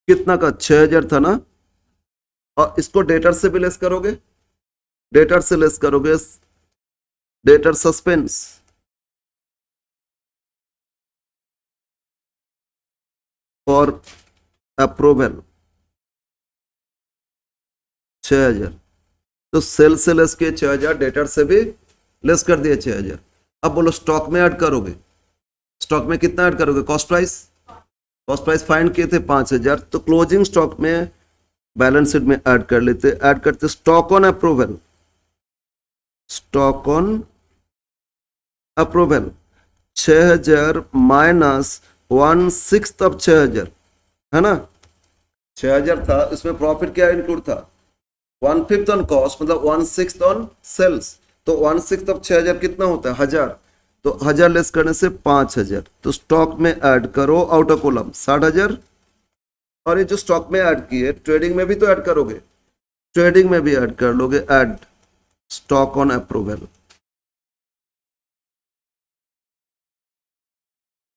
कितना का, 6,000 था ना, और इसको डेटर से भी लेस करोगे, डेटर से लेस करोगे, डेटर सस्पेंस, और अप्रूवल 6,000, तो सेल से लेस किए 6,000, डेटर से भी लेस कर दिए 6,000। अब बोलो स्टॉक में ऐड करोगे, स्टॉक में कितना ऐड करोगे, cost price, cost price find किए थे 5,000, तो क्लोजिंग स्टॉक में बैलेंस शीट में ऐड कर लेते, ऐड करते stock on approval, stock on approval 6,000 minus 1/6 of 6,000, है ना, 6,000 था, इसमें प्रॉफिट क्या इंक्लूड था, 1/5 ऑन कॉस्ट, मतलब 1/6 ऑन सेल्स, तो 1/6 ऑफ 6,000 कितना होता है, 1,000, तो 1,000 लेस करने से 5,000, तो स्टॉक में ऐड करो आउटर कॉलम 60,000, और ये जो स्टॉक में ऐड किए ट्रेडिंग में भी तो ऐड करोगे, ट्रेडिंग में भी ऐड कर लोगे, ऐड स्टॉक ऑन अप्रूवल,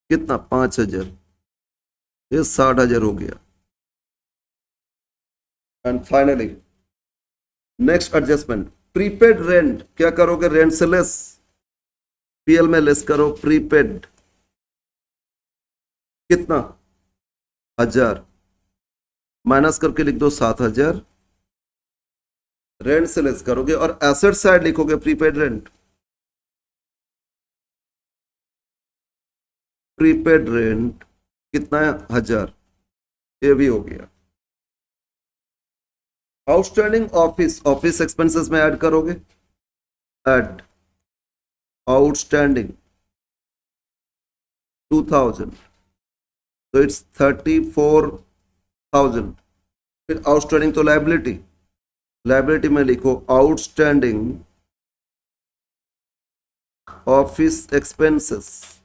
कितना, 5,000, ये 60,000 हो गया। And finally next adjustment, prepaid rent, क्या करोगे, रेंट से लेस, पीएल में लेस करो, प्रीपेड कितना, 1,000, माइनस करके लिख दो 7,000, रेंट से लेस करोगे, और एसेट साइड लिखोगे प्रीपेड रेंट, प्रीपेड रेंट कितना है, 1,000, ये भी हो गया। आउटस्टैंडिंग ऑफिस, ऑफिस एक्सपेंसेस में ऐड करोगे, ऐड आउटस्टैंडिंग 2,000, तो इट्स 34,000, फिर आउटस्टैंडिंग तो लायबिलिटी, लायबिलिटी में लिखो outstanding office expenses,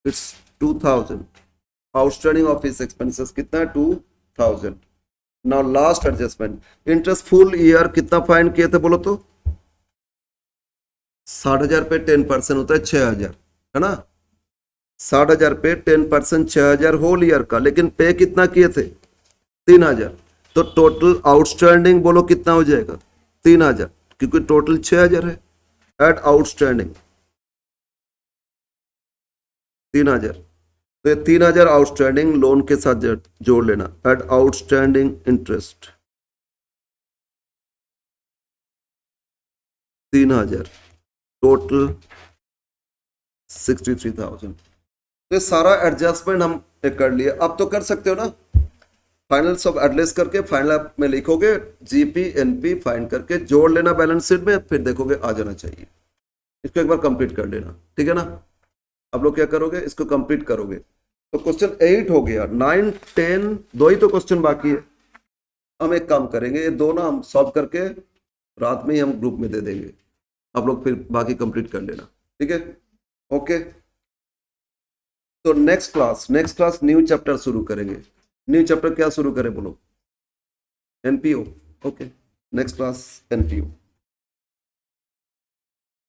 it's 2,000, outstanding office expenses कितना है, 2,000, now last adjustment, interest full year कितना फाइंड किए थे बोलो तो? 60,000 पे 10% होता है 6,000, है ना? 60,000 पे 10% 6,000 होल ईयर का, लेकिन पे कितना किए थे? 3,000। तो टोटल आउटस्टैंडिंग बोलो कितना हो जाएगा? 3,000, क्योंकि टोटल 6,000 है। एट आउटस्टैंडिंग 3,000, तो ये 3,000 आउटस्टैंडिंग लोन के साथ जोड़ लेना। At outstanding interest 3,000, total 63,000। तो ये सारा एडजस्टमेंट हम कर लिए। अब तो कर सकते हो ना, फाइनल सब एडजस्ट करके फाइनल में लिखोगे जीपी एनपी फाइंड करके जोड़ लेना बैलेंस शीट में, फिर देखोगे आ जाना चाहिए। इसको एक बार कंप्लीट कर लेना, ठीक है ना? अब लोग क्या करोगे, इसको कंप्लीट करोगे। तो क्वेश्चन 8 हो गया, 9 10 दो ही तो क्वेश्चन बाकी है। हम एक काम करेंगे, ये दो ना हम सॉल्व करके रात में ही हम ग्रुप में दे देंगे, आप लोग फिर बाकी कंप्लीट कर लेना, ठीक है? ओके, तो नेक्स्ट क्लास न्यू चैप्टर शुरू करेंगे। न्यू चैप्टर क्या शुरू करें बोलो? NPO. Okay, next class NPO.